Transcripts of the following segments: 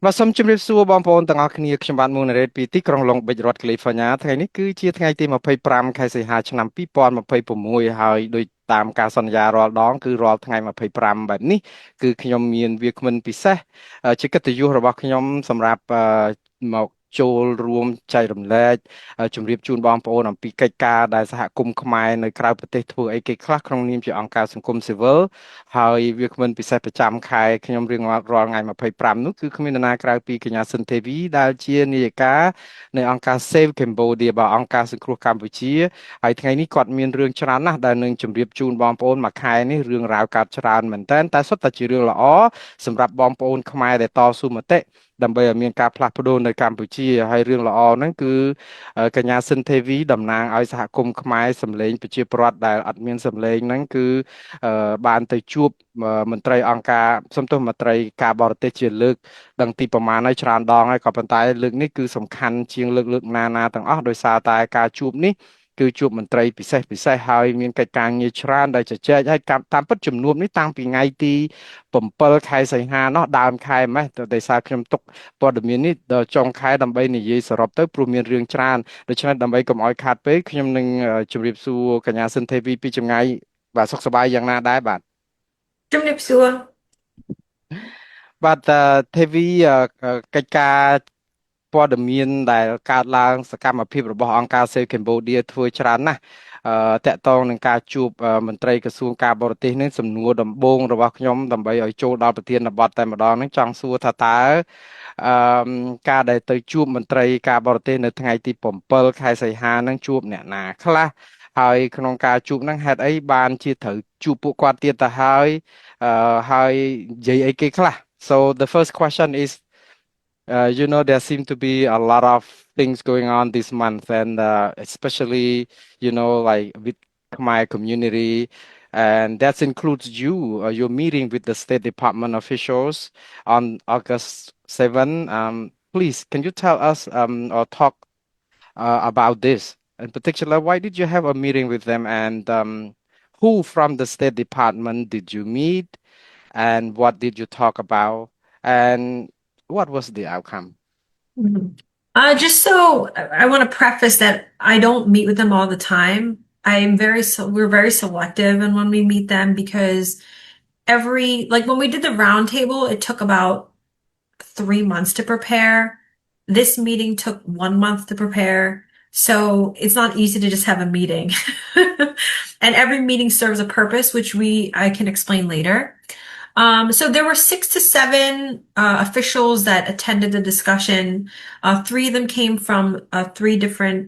បាទសូមជម្រាបសួរបងប្អូនទាំងអស់គ្នាខ្ញុំបាទមុនរ៉េតពីទីក្រុងឡុងប៊ិចរដ្ឋកាលីហ្វ័រញ៉ាថ្ងៃនេះគឺជាថ្ងៃទី25ខែសីហាឆ្នាំ2026ហើយដោយតាមការសន្យារាល់ដងគឺរាល់ថ្ងៃ25បែបនេះគឺខ្ញុំមានវាគ្មិនពិសេសជាកិត្តិយសរបស់ខ្ញុំសម្រាប់មកចូលរួមចែករំលែកជម្រាបជូនបងប្អូនអំពីកិច្ចការដែលសហគមន៍ខ្មែរនៅក្រៅប្រទេសធ្វើអីគេខ្លះក្នុងនាមជាអង្គការសង្គមស៊ីវិលហើយវាគ្មិនពិសេសប្រចាំខែខ្ញុំរៀងរាល់ថ្ងៃ25នោះគឺគ្មាននរណាក្រៅពីកញ្ញាសិនទេវីដែលជានាយិកានៃអង្គការ Save Cambodia បាទអង្គការសង្គ្រោះកម្ពុជាហើយថ្ងៃនេះគាត់មានរឿងច្រើនណាស់ដែលនឹងជម្រាបជូនបងប្អូនមួយខែនេះរឿងរ៉ាវកើតច្រើនមែនតើតែសុទ្ធតែជារឿងល្អសម្រាប់បងប្អូនខ្មែរដែលតស៊ូមតិដើម្បីឲ្យមានការផ្លាស់ប្ដូរនៅកម្ពុជាហើយរឿងល្អហ្នឹងគឺកញ្ញាសិនទេវីតំណាងឲ្យសហគមន៍ខ្មែរសម្លេងប្រជាពលរដ្ឋដែលអត់មានសម្លេងហ្នឹងគឺបានទៅជួបមន្ត្រីអង្គការសំទោសមន្ត្រីការបរទេសជាលើកដឹងទីប្រមាណហើយច្រើនដងហើយក៏ប៉ុន្តែលើកនេះគឺសំខាន់ជាងលើកណាទាំងអស់ដោយសារតែការជួបនេះគឺជួបមន្ត្រីពិសេសហើយមានកិច្ចការងារច្រើនដែលជជែកហើយតាមពិតជំនួបនេះតាំងពីថ្ងៃទី7ខែសីហានោះដើមខែម៉េះដោយសារខ្ញុំទុកព័ត៌មាននេះដល់ចុងខែដើម្បីនិយាយសរុបទៅព្រោះមានរឿងច្រើនដូច្នេះដើម្បីកុំឲ្យខាតពេកខ្ញុំនឹងជម្រាបសួរកញ្ញាសិនទេវីពីចម្ងាយបាទសុខសប្បាយយ៉ាងណាដែរបាទជំរាបសួរបាទទេវីកិច្ចការព័ត៌មានដែលកើតឡើងសកម្មភាពរបស់អង្គការ Save Cambodia ធ្វើច្រើនណាស់តាក់ទងនឹងការជួបមន្ត្រីក្រសួងការបរទេសនេះសំណួរដំបូងរបស់ខ្ញុំដើម្បីឲ្យចូលដល់ប្រធានបទតែម្ដងហ្នឹងចង់សួរថាតើអឺការដែលទៅជួបមន្ត្រីការបរទេសនៅថ្ងៃទី7ខែសីហាហ្នឹងជួបអ្នកណាខ្លះហើយក្នុងការជួបហ្នឹងហេតុអីបានជាត្រូវជួបពួកគាត់ទៀតទៅហើយនិយាយអីគេខ្លះ So the first question is there seem to be a lot of things going on this month, and especially, like with my community, and that includes you, your meeting with the State Department officials on August 7. Please, can you tell us or talk about this? In particular, why did you have a meeting with them, and who from the State Department did you meet, and what did you talk about? And what was the outcome? Mhm. Just so I want to preface that I don't meet with them all the time. We're very selective in when we meet them because like when we did the roundtable, it took about 3 months to prepare. This meeting took 1 month to prepare. So it's not easy to just have a meeting. And every meeting serves a purpose, which I can explain later. So there were 6 to 7 officials that attended the discussion. 3 of them came from 3 different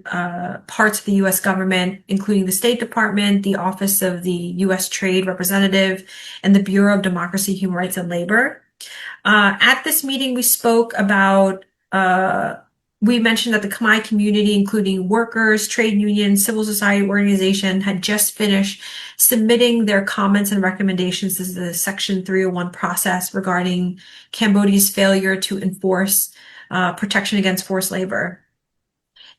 parts of the U.S. government, including the State Department, the Office of the U.S. Trade Representative, and the Bureau of Democracy, Human Rights, and Labor. At this meeting, we mentioned that the Khmer community, including workers, trade unions, civil society organization, had just finished submitting their comments and recommendations to the Section 301 process regarding Cambodia's failure to enforce protection against forced labor.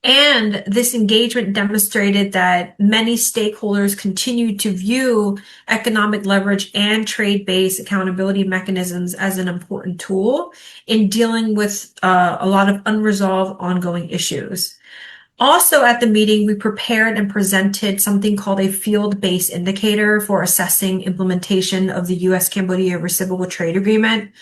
And this engagement demonstrated that many stakeholders continue to view economic leverage and trade-based accountability mechanisms as an important tool in dealing with a lot of unresolved ongoing issues. Also at the meeting, we prepared and presented something called a field-based indicator for assessing implementation of the U.S.-Cambodia Reciprocal Trade Agreement.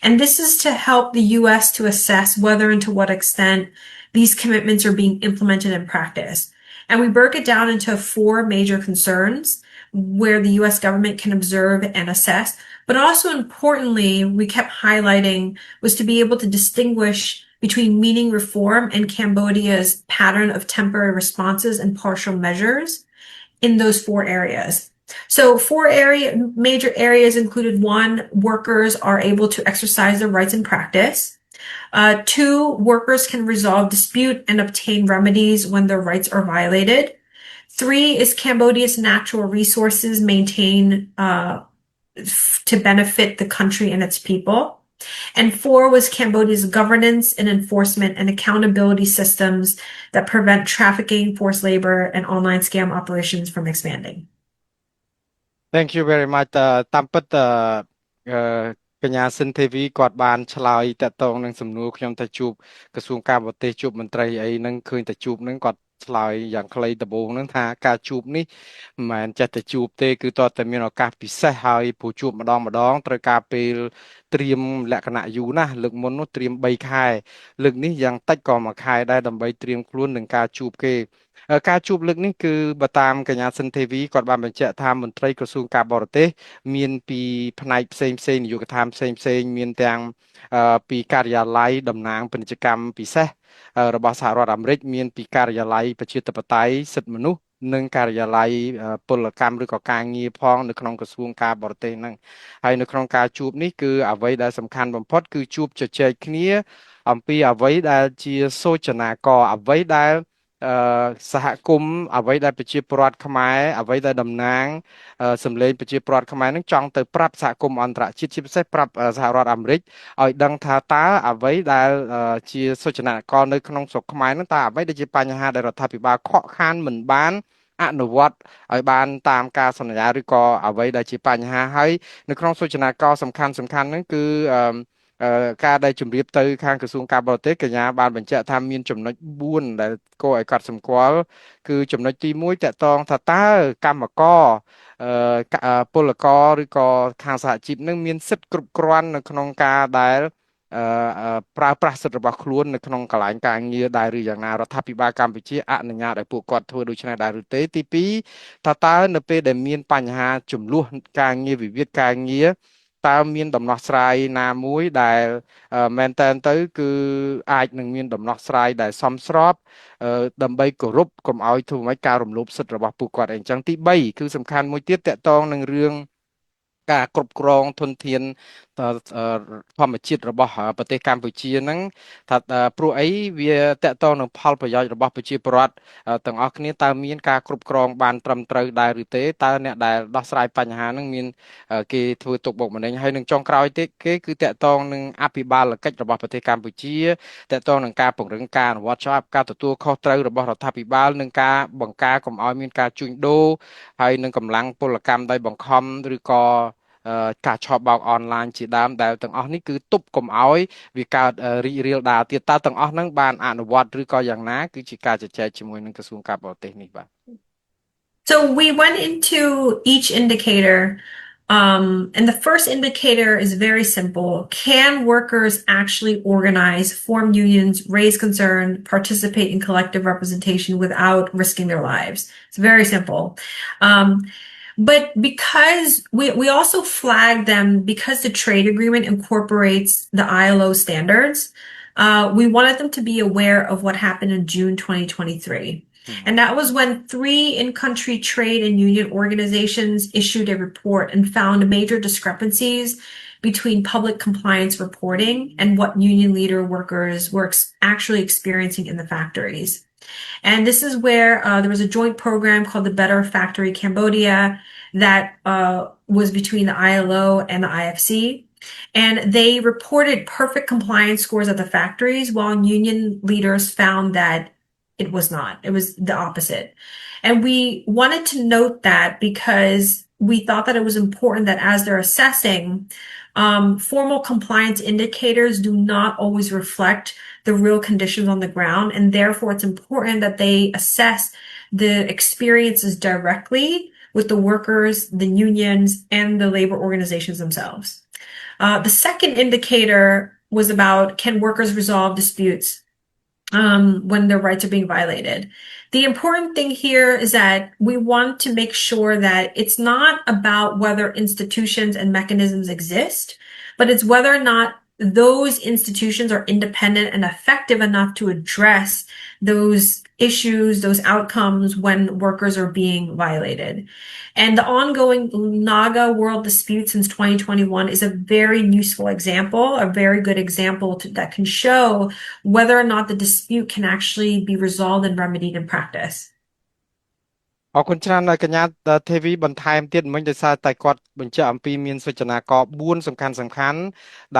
And this is to help the U.S. to assess whether and to what extent these commitments are being implemented in practice. And we broke it down into 4 major concerns where the U.S. government can observe and assess. But also importantly, we kept highlighting was to be able to distinguish between meaning reform and Cambodia's pattern of temporary responses and partial measures in those 4 areas. So major areas included: 1, workers are able to exercise their rights in practice. 2, workers can resolve dispute and obtain remedies when their rights are violated. 3 is Cambodia's natural resources maintained to benefit the country and its people. And 4 was Cambodia's governance and enforcement and accountability systems that prevent trafficking, forced labor, and online scam operations from expanding. Thank you very much តាមពិត កញ្ញាសិនទេវីគាត់បានឆ្លើយតាក់ទងនឹងសំណួរខ្ញុំទៅជួបក្រសួងការបរទេសជួបមន្ត្រីអីហ្នឹងឃើញតែជួបហ្នឹងគាត់ឆ្លើយយ៉ាងខ្លីដំបូងហ្នឹងថាការជួបនេះមិនមែនចេះតែជួបទេគឺតើតែមានឱកាសពិសេសហើយព្រោះជួបម្ដងត្រូវការពេលត្រៀមលក្ខណៈយូរណាស់លើកមុននោះត្រៀម3ខែលើកនេះយ៉ាងតិចក៏1ខែដែរដើម្បីត្រៀមខ្លួននឹងការជួបគេការជួបលើកនេះគឺបើតាមកញ្ញាសិនទេវីគាត់បានបញ្ជាក់ថាមន្ត្រីក្រសួងការបរទេសមានពីផ្នែកផ្សេងនាយកដ្ឋានផ្សេងមានទាំងពីការិយាល័យតំណាងពាណិជ្ជកម្មពិសេសរបស់សហរដ្ឋអាមេរិកមានពីការិយាល័យប្រជាធិបតេយ្យសិទ្ធិមនុស្សនិងការិយាល័យពលកម្មឬក៏ការងារផងនៅក្នុងក្រសួងការបរទេសហ្នឹងហើយនៅក្នុងការជួបនេះគឺអ្វីដែលសំខាន់បំផុតគឺជួបជជែកគ្នាអំពីអ្វីដែលជាសូចនាករអ្វីដែលអឺសហគមន៍អ្វីដែលប្រជាពលរដ្ឋខ្មែរអ្វីដែលតំណាងសម្លេងប្រជាពលរដ្ឋខ្មែរនឹងចង់ទៅប្រាប់សហគមន៍អន្តរជាតិជាពិសេសប្រាប់សហរដ្ឋអាមេរិកឲ្យដឹងថាតើអ្វីដែលជាសូចនាករនៅក្នុងស្រុកខ្មែរនឹងតើអ្វីដែលជាបញ្ហាដែលរដ្ឋាភិបាលខកខានមិនបានអនុវត្តឲ្យបានតាមការសន្យាឬក៏អ្វីដែលជាបញ្ហាហើយនៅក្នុងសូចនាករសំខាន់ហ្នឹងគឺការដែលជម្រាបទៅខាងក្រសួងការបរទេសកញ្ញាបានបញ្ជាក់ថាមានចំណុច4ដែលគួរឲ្យកត់សម្គាល់គឺចំណុចទី1តកតងថាតើកម្មករពលករឬក៏ខាងសហជីពនឹងមានសិទ្ធិគ្រប់គ្រាន់នៅក្នុងការដែលប្រើប្រាស់សិទ្ធិរបស់ខ្លួននៅក្នុងកន្លែងការងារដែរឬយ៉ាងណារដ្ឋាភិបាលកម្ពុជាអនុញ្ញាតឲ្យពួកគាត់ធ្វើដូច្នេះដែរឬទេទី2ថាតើនៅពេលដែលមានបញ្ហាចំនួនការងារវិវាទការងារតើមានដំណោះស្រាយណាមួយដែលមែនតើទៅគឺអាចនឹងមានដំណោះស្រាយដែលសមស្របដើម្បីគោរពកុំឲ្យធ្វើឲ្យការរំលោភសិទ្ធិរបស់ពួកគាត់អីចឹងទី3គឺសំខាន់មួយទៀតតកតងនឹងរឿងការគ្រប់គ្រងធនធានធម្មជាតិរបស់ប្រទេសកម្ពុជាហ្នឹងថាព្រោះអីវាតកតងនឹងផលប្រយោជន៍របស់ប្រជាពលរដ្ឋទាំងអស់គ្នាតើមានការគ្រប់គ្រងបានត្រឹមត្រូវដែរឬទេតើអ្នកដែលដោះស្រាយបញ្ហាហ្នឹងមានគេធ្វើទុកបុកម្នេញហើយនឹងចុងក្រោយទេគេគឺតកតងនឹងអភិបាលកិច្ចរបស់ប្រទេសកម្ពុជាតកតងនឹងការពង្រឹងការអនុវត្តច្បាប់ការទទួលខុសត្រូវរបស់រដ្ឋាភិបាលនិងការបង្ការកុំឲ្យមានការជួញដូរហើយនឹងកម្លាំងពលកម្មដោយបង្ខំឬក៏ការឆបោកអនឡាញជាដើមដែលទាំងអស់នេះគឺទប់កុំឲ្យវាកើតរីករាលដាលទៀតតើទាំងអស់ហ្នឹងបានអនុវត្តឬក៏យ៉ាងណាគឺជាការជជែកជាមួយនឹងក្រសួងការបរទេសនេះបាទ So we went into each indicator. And the first indicator is very simple. Can workers actually organize, form unions, raise concern, participate in collective representation without risking their lives? It's very simple. But because we also flagged them because the trade agreement incorporates the ILO standards, we wanted them to be aware of what happened in June 2023. And that was when 3 in-country trade and union organizations issued a report and found major discrepancies between public compliance reporting and what union leader workers were actually experiencing in the factories. And this is where there was a joint program called the Better Factory Cambodia that was between the ILO and the IFC. And they reported perfect compliance scores at the factories, while union leaders found that it was not. It was the opposite. And we wanted to note that because we thought that it was important that as they're assessing, formal compliance indicators do not always reflect the real conditions on the ground. And therefore, it's important that they assess the experiences directly with the workers, the unions, and the labor organizations themselves. The second indicator was about, can workers resolve disputes when their rights are being violated? The important thing here is that we want to make sure that it's not about whether institutions and mechanisms exist, but it's whether or not those institutions are independent and effective enough to address those issues, those outcomes when workers are being violated. And the ongoing NAGA world dispute since 2021 is a very useful example, a very good example that can show whether or not the dispute can actually be resolved and remedied in practice. អរគុណច្រើនកញ្ញាទេវីបន្ថែមទៀតមិញដោយសារតែគាត់បញ្ជាក់អំពីមានសូចនាករ4សំខាន់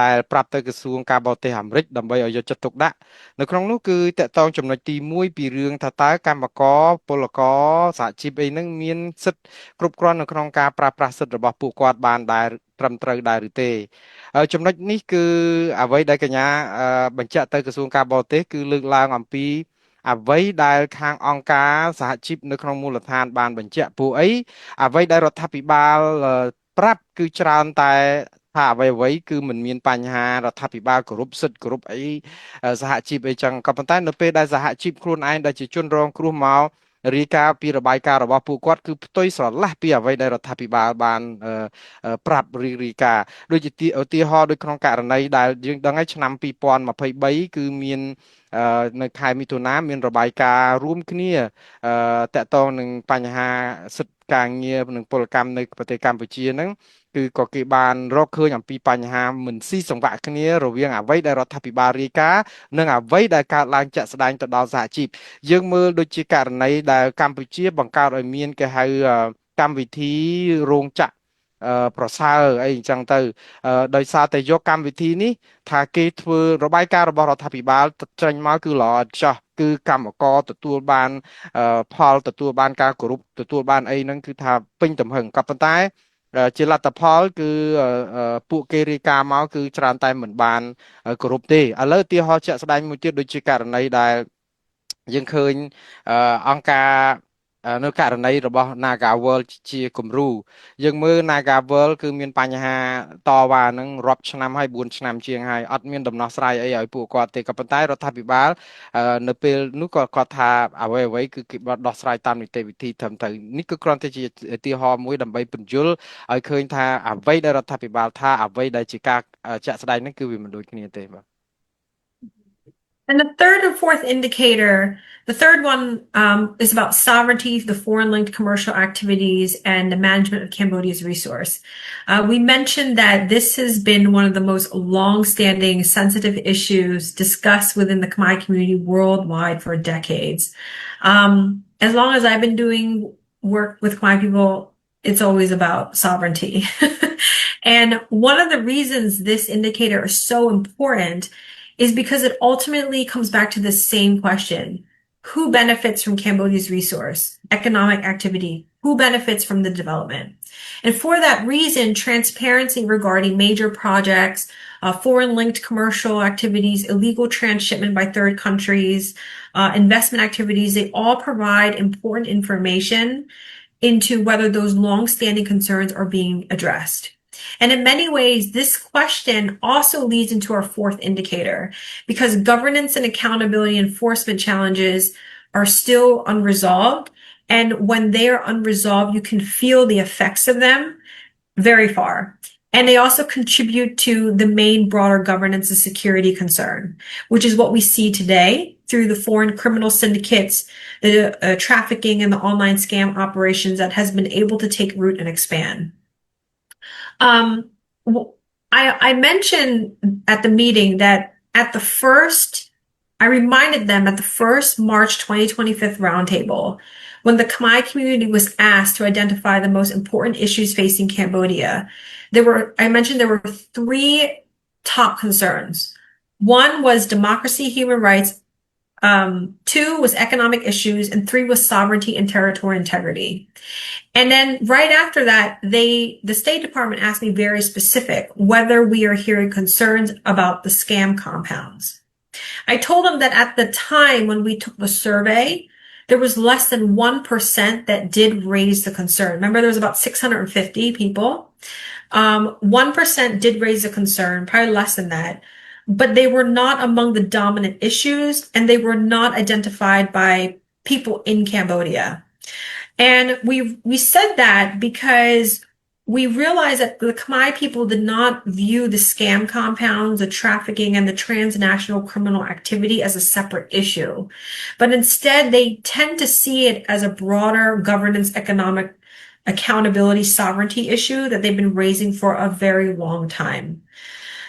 ដែលប្រាប់ទៅក្រសួងការបរទេសអាមេរិកដើម្បីឲ្យយកចិត្តទុកដាក់នៅក្នុងនោះគឺតកតងចំណុចទី1ពីរឿងថាតើកម្មករពលករសហជីពអីហ្នឹងមានសិទ្ធិគ្រប់គ្រាន់នៅក្នុងការប្រើប្រាស់សិទ្ធិរបស់ពួកគាត់បានដែរ ត្រឹមត្រូវដែរឬទេចំណុចនេះគឺអ្វីដែលកញ្ញាបញ្ជាក់ទៅក្រសួងការបរទេសគឺលើកឡើងអំពីអ្វីដែលខាងអង្គការសហជីពនៅក្នុងមូលដ្ឋានបានបញ្ជាក់ពួកអីអ្វីដែលរដ្ឋាភិបាលប្រាប់គឺច្រើនតែថាអ្វីគឺមិនមានបញ្ហារដ្ឋាភិបាលគោរពសិទ្ធិគោរពអីសហជីពអីចឹងក៏ប៉ុន្តែនៅពេលដែលសហជីពខ្លួនឯងដែលជាជនរងគ្រោះមករាយការណ៍ពីរបាយការណ៍របស់ពួកគាត់គឺផ្ទុយស្រឡះពីអ្វីដែលរដ្ឋាភិបាលបានប្រាប់រាយការណ៍ដូចជាឧទាហរណ៍ដូចក្នុងករណីដែលយើងដឹងហើយឆ្នាំ2023គឺមាននៅខែមិថុនាមានរបាយការណ៍រួមគ្នាតកតងនឹងបញ្ហាសិទ្ធិការងារនិងពលកម្មនៅប្រទេសកម្ពុជាហ្នឹងគឺក៏គេបានរកឃើញអំពីបញ្ហាមិនស៊ីសង្វាក់គ្នារវាងអ្វីដែលរដ្ឋាភិបាលរាយការណ៍និងអ្វីដែលកើតឡើងជាក់ស្ដែងទៅដល់សហជីពយើងមើលដូចជាករណីដែលកម្ពុជាបង្កើតឲ្យមានគេហៅកម្មវិធីរោងចក្រប្រសើរអីអញ្ចឹងទៅដោយសារតែយកកម្មវិធីនេះថាគេធ្វើរបាយការណ៍របស់រដ្ឋាភិបាលចេញមកគឺល្អឥតខ្ចោះគឺកម្មករទទួលបានផលទទួលបានការគោរពទទួលបានអីហ្នឹងគឺថាពេញទំហឹងក៏ប៉ុន្តែជាលទ្ធផលគឺពួកគេរាយការណ៍មកគឺច្រើនតែមិនបានគោរពទេឥឡូវឧទាហរណ៍ជាក់ស្ដែងមួយទៀតដូចជាករណីដែលយើងឃើញអង្គការនៅករណីរបស់ Naga World ជាគំរូយើងមើល Naga World គឺមានបញ្ហាតវ៉ានឹងរាប់ឆ្នាំហើយ4ឆ្នាំជាងហើយអត់មានដំណោះស្រាយអីឲ្យពួកគាត់ទេក៏ប៉ុន្តែរដ្ឋាភិបាលនៅពេលនោះក៏គាត់ថាអ្វីគឺគេបានដោះស្រាយតាមនីតិវិធីត្រឹមត្រូវនេះគឺគ្រាន់តែជាឧទាហរណ៍មួយដើម្បីពន្យល់ឲ្យឃើញថាអ្វីដែលរដ្ឋាភិបាលថាអ្វីដែលជាការជាក់ស្ដែងហ្នឹងគឺវាមិនដូចគ្នាទេបាទ And the third and fourth indicator, the third one is about sovereignty, the foreign-linked commercial activities, and the management of Cambodia's resource. We mentioned that this has been one of the most long-standing sensitive issues discussed within the Khmer community worldwide for decades. As long as I've been doing work with Khmer people, it's always about sovereignty. And one of the reasons this indicator is so important is because it ultimately comes back to the same question. Who benefits from Cambodia's resource, economic activity? Who benefits from the development? And for that reason, transparency regarding major projects, foreign-linked commercial activities, illegal transshipment by third countries, investment activities, they all provide important information into whether those long-standing concerns are being addressed. And in many ways, this question also leads into our fourth indicator, because governance and accountability enforcement challenges are still unresolved. And when they are unresolved, you can feel the effects of them very far. And they also contribute to the main broader governance and security concern, which is what we see today through the foreign criminal syndicates, the trafficking and the online scam operations that has been able to take root and expand. I mentioned at the meeting that I reminded them at the first March 2025 roundtable, when the Khmer community was asked to identify the most important issues facing Cambodia, I mentioned there were three top concerns. One was democracy, human rights. Two was economic issues, and three was sovereignty and territorial integrity. And then right after that, the State Department asked me very specific whether we are hearing concerns about the scam compounds. I told them that at the time when we took the survey, there was less than 1% that did raise the concern. Remember, there was about 650 people. 1% did raise a concern, probably less than that. But they were not among the dominant issues, and they were not identified by people in Cambodia. And we said that because we realized that the Khmer people did not view the scam compounds, the trafficking, and the transnational criminal activity as a separate issue. But instead, they tend to see it as a broader governance, economic accountability, sovereignty issue that they've been raising for a very long time.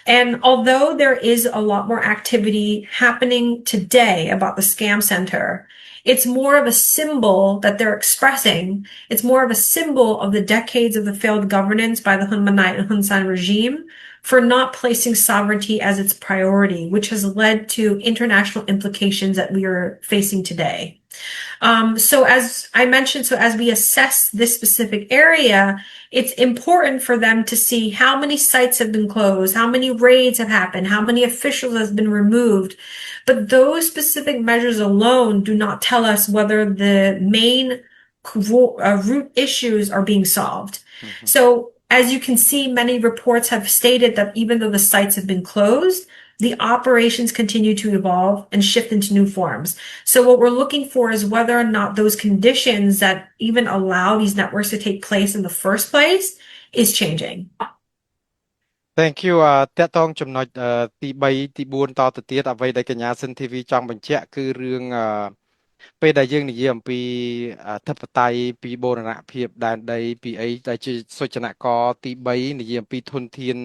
And although there is a lot more activity happening today about the scam center, it's more of a symbol that they're expressing. It's more of a symbol of the decades of the failed governance by the Hun Manet and Hun Sen regime for not placing sovereignty as its priority, which has led to international implications that we are facing today. So as I mentioned, so as we assess this specific area, it's important for them to see how many sites have been closed, how many raids have happened, how many officials have been removed. But those specific measures alone do not tell us whether the main root issues are being solved. Mhm. So as you can see, many reports have stated that even though the sites have been closed, the operations continue to evolve and shift into new forms. So what we're looking for is whether or not those conditions that even allow these networks to take place in the first place is changing. Thank you តកតងចំណុចទី3ទី4តទៅទៀតអ្វីដែលកញ្ញាសិនធីវីចង់បញ្ជាក់គឺរឿងពេលដែលយើងនិយាយអំពីអធិបតេយ្យពីបូរណភាពដែនដីពីអីដែលជាសុចនករទី3និយាយអំពីធនធាន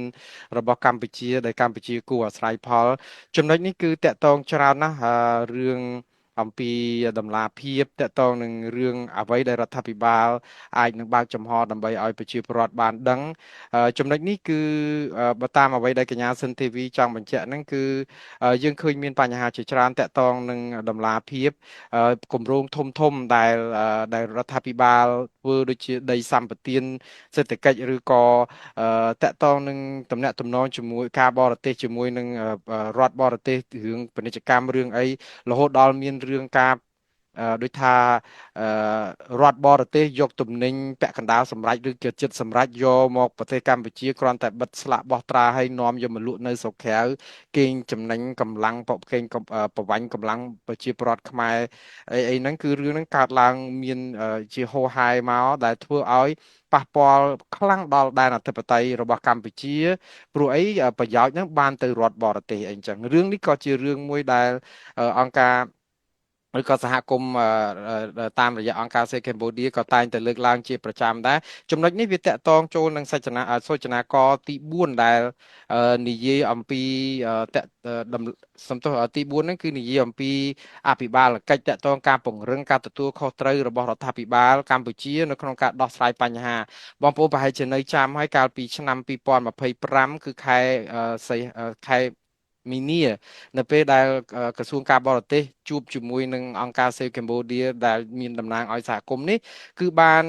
របស់កម្ពុជាដែលកម្ពុជាគួរអាស្រ័យផលចំណុចនេះគឺតកតងច្រើនណាស់រឿងអំពីតម្លាភាពតកតងនឹងរឿងអ្វីដែលរដ្ឋាភិបាលអាចនឹងបើកចំហដើម្បីឲ្យប្រជាពលរដ្ឋបានដឹងចំណុចនេះគឺបើតាមអ្វីដែលកញ្ញាសិនធីវីចង់បញ្ជាក់ហ្នឹងគឺយើងឃើញមានបញ្ហាជាច្រើនតាក់ទងនឹងតម្លាភាពគម្រោងធំដែលរដ្ឋាភិបាលធ្វើដូចជាដីសម្បទានសេដ្ឋកិច្ចឬក៏តាក់ទងនឹងតំណែងតំណងជាមួយការបរទេសជាមួយនឹងរដ្ឋបរទេសរឿងពាណិជ្ជកម្មរឿងអីរហូតដល់មានរឿងការដូចថារដ្ឋបរទេសយកទំនិញពាក់កណ្ដាលសម្រាប់ឬក៏ចិត្តសម្រាប់យកមកប្រទេសកម្ពុជាគ្រាន់តែបិទស្លាកបោះត្រាឲ្យនាំយកមកលក់នៅស្រុកក្រៅកេងចំណេញកម្លាំងកេងប្រវាញ់កម្លាំងប្រជាពលរដ្ឋខ្មែរអីហ្នឹងគឺរឿងហ្នឹងកើតឡើងមានជាហូរហែមកដែលធ្វើឲ្យប៉ះពាល់ខ្លាំងដល់ដែនអធិបតេយ្យរបស់កម្ពុជាព្រោះអីប្រយោជន៍ហ្នឹងបានទៅរដ្ឋបរទេសអីចឹងរឿងនេះក៏ជារឿងមួយដែលអង្គការឬក៏សហគមន៍តាមរយៈអង្គការសេកម្ពុជាក៏តែងតែលើកឡើងជាប្រចាំដែរចំណុចនេះវាតកតងចូលនឹងសូចនាករទី4ដែលនិយាយអំពីសំទោសទី4ហ្នឹងគឺនិយាយអំពីអភិបាលកិច្ចតកតងការពង្រឹងការទទួលខុសត្រូវរបស់រដ្ឋាភិបាលកម្ពុជានៅក្នុងការដោះស្រាយបញ្ហាបងប្អូនប្រហែលជានៅចាំហើយកាលពីឆ្នាំ2025គឺខែមីនានៅពេលដែលក្រសួងការបរទេសជួបជាមួយនឹងអង្គការ Save Cambodia ដែលមានតំណាងឲ្យសហគមន៍នេះគឺបាន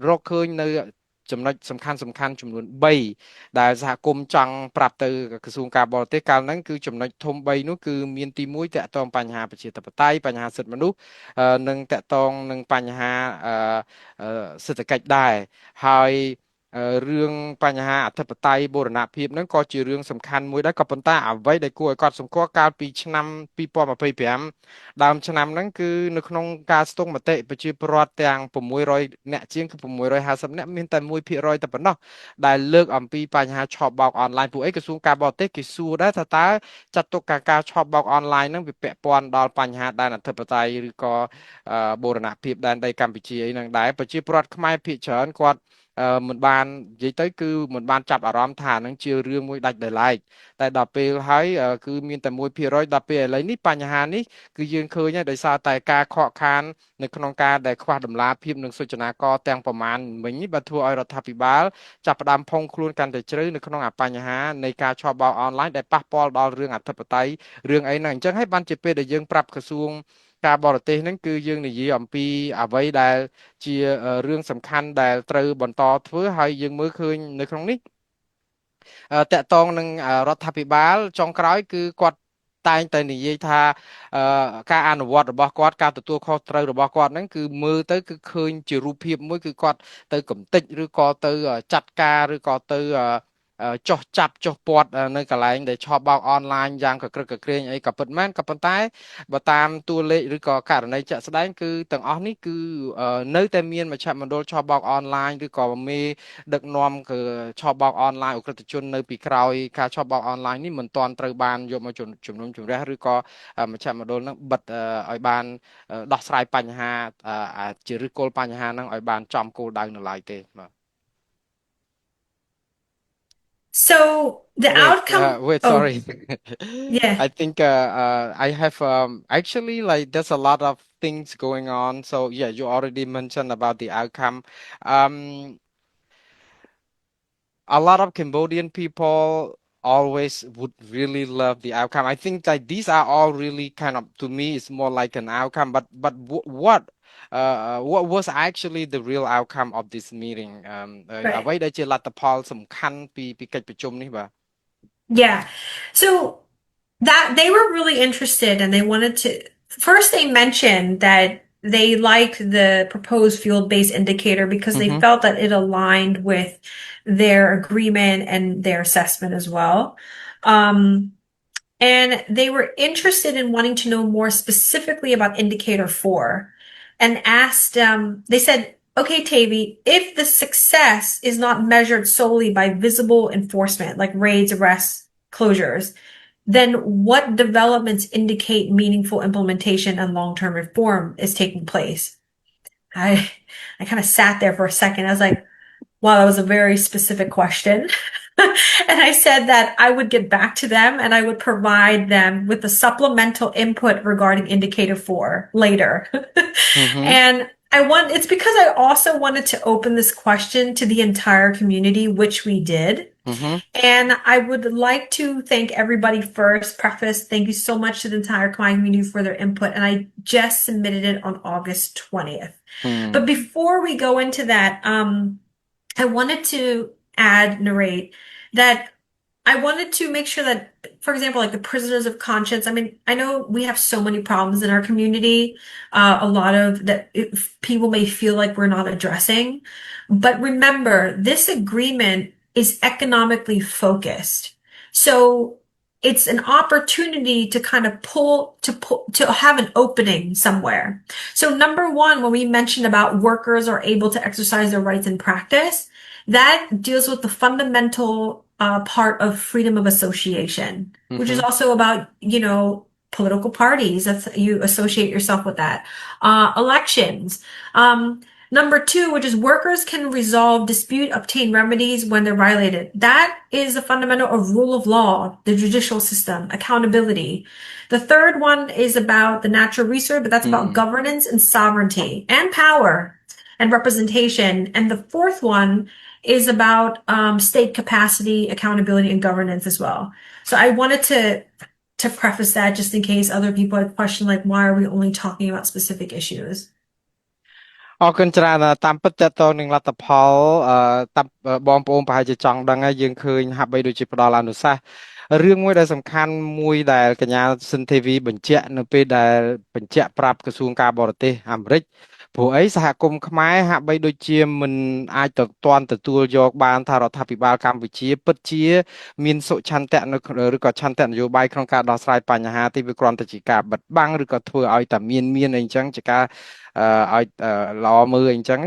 រកឃើញនៅចំណុចសំខាន់ចំនួន3ដែលសហគមន៍ចង់ប្រាប់ទៅក្រសួងការបរទេសកាលហ្នឹងគឺចំណុចធំ3នោះគឺមានទី1តកតងបញ្ហាប្រជាធិបតេយ្យបញ្ហាសិទ្ធិមនុស្សនិងតកតងនឹងបញ្ហាសេដ្ឋកិច្ចដែរហើយរឿងបញ្ហាអធិបតេយ្យបូរណភាពហ្នឹងក៏ជារឿងសំខាន់មួយដែរក៏ប៉ុន្តែអ្វីដែលគួរឲ្យកត់សម្គាល់កាលពីឆ្នាំ2025ដើមឆ្នាំហ្នឹងគឺនៅក្នុងការស្ទង់មតិប្រជាពលរដ្ឋទាំង600អ្នកជាងគឺ650អ្នកមានតែ1%តែប៉ុណ្ណោះដែលលើកអំពីបញ្ហាឆបោកអនឡាញពួកអីក្រសួងការបរទេសគេសួរដែរថាតើចាត់ទុកការឆបោកអនឡាញហ្នឹងវាពាក់ព័ន្ធដល់បញ្ហាដែនអធិបតេយ្យឬក៏បូរណភាពដែនដីកម្ពុជាអីហ្នឹងដែរប្រជាពលរដ្ឋខ្មែរភាគច្រើនគាត់មិនបាននិយាយទៅគឺមិនបានចាប់អារម្មណ៍ថានឹងជារឿងមួយដាច់ដោយឡែកតែដល់ពេលហើយគឺមានតែ1%ដល់ពេលឥឡូវនេះបញ្ហានេះគឺយើងឃើញហើយដោយសារតែការខកខាននៅក្នុងការដែលខ្វះតម្លាភាពនិងសុចនាករទាំងប្រមាណមិញនេះបានធ្វើឲ្យរដ្ឋាភិបាលចាប់ផ្ដើមផុងខ្លួនកាន់តែជ្រៅនៅក្នុងបញ្ហានៃការឆបោកអនឡាញដែលប៉ះពាល់ដល់រឿងអធិបតេយ្យរឿងអីហ្នឹងអញ្ចឹងហើយបានជាពេលដែលយើងប្រាប់ក្រសួងការបរទេសហ្នឹងគឺយើងនិយាយអំពីអ្វីដែលជារឿងសំខាន់ដែលត្រូវបន្តធ្វើហើយយើងមើលឃើញនៅក្នុងនេះតកតងនឹងរដ្ឋាភិបាលចុងក្រោយគឺគាត់តែងតែនិយាយថាការអនុវត្តរបស់គាត់ការទទួលខុសត្រូវរបស់គាត់ហ្នឹងគឺមើលទៅគឺឃើញជារូបភាពមួយគឺគាត់ទៅកំទេចឬក៏ទៅចាត់ការឬក៏ទៅចុះចាប់ចុះពាត់នៅកន្លែងដែលឆបោកអនឡាញយ៉ាងកក្រឹកកក្រែងអីក៏ពិតមែនក៏ប៉ុន្តែបើតាមតួលេខឬក៏ករណីជាក់ស្ដែងគឺទាំងអស់នេះគឺនៅតែមានមជ្ឈមណ្ឌលឆបោកអនឡាញឬក៏មេដឹកនាំគឺឆបោកអនឡាញអ ក្រិតជននៅពីក្រោយការឆបោកអនឡាញនេះមិនទាន់ត្រូវបានយកមកជំនុំជម្រះឬក៏មជ្ឈមណ្ឌលនឹងបិទឲ្យបានដោះស្រាយបញ្ហាជាឫសគល់បញ្ហាហ្នឹងឲ្យបានចំគោលដៅនៅឡើយទេបាទ So the outcome, wait, oh, sorry. yeah. I think I have actually like there's a lot of things going on. So yeah, you already mentioned about the outcome. Um, a lot of Cambodian people always would really love the outcome. I think that these are all really kind of, to me, it's more like an outcome. But what was actually the real outcome of this meeting? អ្វី Right. ដែលជាលទ្ធផលសំខាន់ពីកិច្ចប្រជុំនេះបាទ Yeah. So that they were really interested and they wanted to first they mentioned that they liked the proposed field-based indicator because they Mm-hmm. felt that it aligned with their agreement and their assessment as well. Um, and they were interested in wanting to know more specifically about indicator 4 and asked they said, okay, Tavy, if the success is not measured solely by visible enforcement like raids, arrests, closures, then what developments indicate meaningful implementation and long-term reform is taking place? I I kind of sat there for a second. I was like, wow, that was a very specific question. And I said that I would get back to them and I would provide them with a supplemental input regarding indicator 4 later. Mm-hmm. And it's because I also wanted to open this question to the entire community, which we did. Mm-hmm. And I would like to thank everybody first, preface, thank you so much to the entire client community for their input. And I just submitted it on August 20th. But Mm. before we go into that, I wanted to narrate that I wanted to make sure that, for example, like the prisoners of conscience, I mean, I know we have so many problems in our community, a lot of that people may feel like we're not addressing. But remember, this agreement is economically focused. So it's an opportunity to kind of to have an opening somewhere. So number one, when we mentioned about workers are able to exercise their rights in practice, that deals with the fundamental part of freedom of association, which is Mm-hmm. also about, political parties. That's you associate yourself with that. Elections. Number two, which is workers can resolve dispute, obtain remedies when they're violated. That is a fundamental of rule of law, the judicial system, accountability. The third one is about the natural resource, but that's about Mm. governance and sovereignty and power and representation. And the fourth one is about state capacity, accountability, and governance as well. So I wanted to preface that just in case other people had questioned like why are we only talking about specific issues? អរគុណច្រើនតាមពិតតើតើនឹងលទ្ធផលតាមបងប្អូនប្រហែលជាចង់ដឹងហើយយើងឃើញហាក់បីដូចជាផ្ដល់អនុសាសន៍រឿងមួយដែលសំខាន់មួយដែលកញ្ញាសិនធីវីបញ្ជាក់នៅពេលដែលបញ្ជាក់ប្រាប់ក្រសួងការបរទេសអាមេរិកព្រោះអីសហគមន៍ខ្មែរហាក់បីដូចជាមិនអាចទាន់ទទួលយកបានថារដ្ឋាភិបាលកម្ពុជាពិតជាមានសុឆន្ទៈនៅឬក៏ឆន្ទៈនយោបាយក្នុងការដោះស្រាយបញ្ហាទីវាគ្រាន់តែជាការបិទបាំងឬក៏ធ្វើឲ្យតែមានអីចឹងជាការឲ្យល្អមើលអីចឹង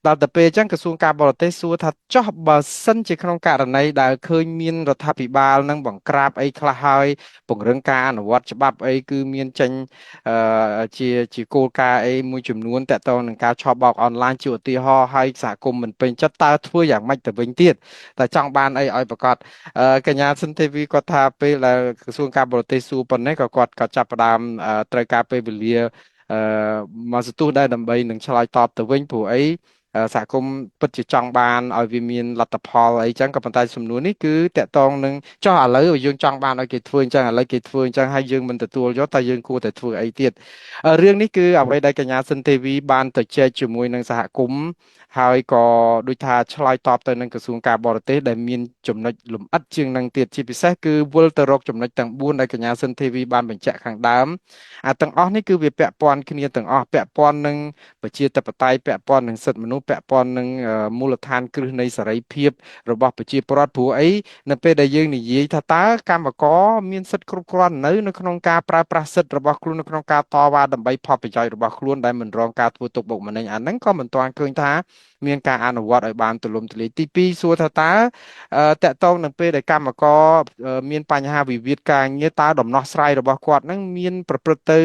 ដល់ទៅពេលអញ្ចឹងក្រសួងការបរទេសសួរថាចោះបើសិនជាក្នុងករណីដែលឃើញមានរដ្ឋាភិបាលនឹងបង្ក្រាបអីខ្លះហើយពង្រឹងការអនុវត្តច្បាប់អីគឺមានចេញជាគោលការណ៍អីមួយចំនួនតកតងនឹងការឆបបោកអនឡាញជាឧទាហរណ៍ឲ្យសហគមន៍មិនពេញចិត្តតើធ្វើយ៉ាងម៉េចទៅវិញទៀតតែចង់បានអីឲ្យប្រកាសកញ្ញាសិនទេវីគាត់ថាពេលដែលក្រសួងការបរទេសសួរប៉ុណ្ណេះក៏គាត់ក៏ចាប់ផ្ដើមត្រូវការពេលវេលាអឺមកសន្ទុះដែរដើម្បីនឹងឆ្លើយតបទៅវិញព្រោះអីសហគមន៍ពិតជាចង់បានឲ្យវាមានលទ្ធផលអីចឹងក៏ប៉ុន្តែសំណួរនេះគឺតកតងនឹងចោះឥឡូវយើងចង់បានឲ្យគេធ្វើអញ្ចឹងឥឡូវគេធ្វើអញ្ចឹងហើយយើងមិនទទួលយកតែយើងគួរតែធ្វើអីទៀតរឿងនេះគឺអ្វីដែលកញ្ញាសិនទេវីបានទៅចែកជាមួយនឹងសហគមន៍ហើយក៏ដូចថាឆ្លើយតបទៅនឹងក្រសួងការបរទេសដែលមានចំណុចលម្អិតជាងនឹងទៀតជាពិសេសគឺវិលទៅរកចំណុចទាំង4ដែលកញ្ញាសិនទេវីបានបញ្ជាក់ខាងដើមទាំងអស់នេះគឺវាពាក់ព័ន្ធគ្នាទាំងអស់ពាក់ព័ន្ធនឹងប្រជាធិបតេយ្យពាក់ព័ន្ធនឹងសិទ្ធិមនុស្សពាក់ព័ន្ធនឹងមូលដ្ឋានគ្រឹះនៃសេរីភាពរបស់ប្រជាពលរដ្ឋព្រោះអីនៅពេលដែលយើងនិយាយថាតើកម្មករមានសិទ្ធិគ្រប់គ្រាន់នៅក្នុងការប្រើប្រាស់សិទ្ធិរបស់ខ្លួននៅក្នុងការតវ៉ាដើម្បីផលប្រយោជន៍របស់ខ្លួនដែលមិនរងការធ្វើទុកបុកម្នេញអាហ្នឹងក៏មិនទាន់ឃើញថាមានការអនុវត្តឲ្យបានទូលំទូលាយទី2សួរថាតើតកតងនឹងពេលដែលកម្មករមានបញ្ហាវិវាទការងារតើដំណោះស្រាយរបស់គាត់នឹងមានប្រព្រឹត្តទៅ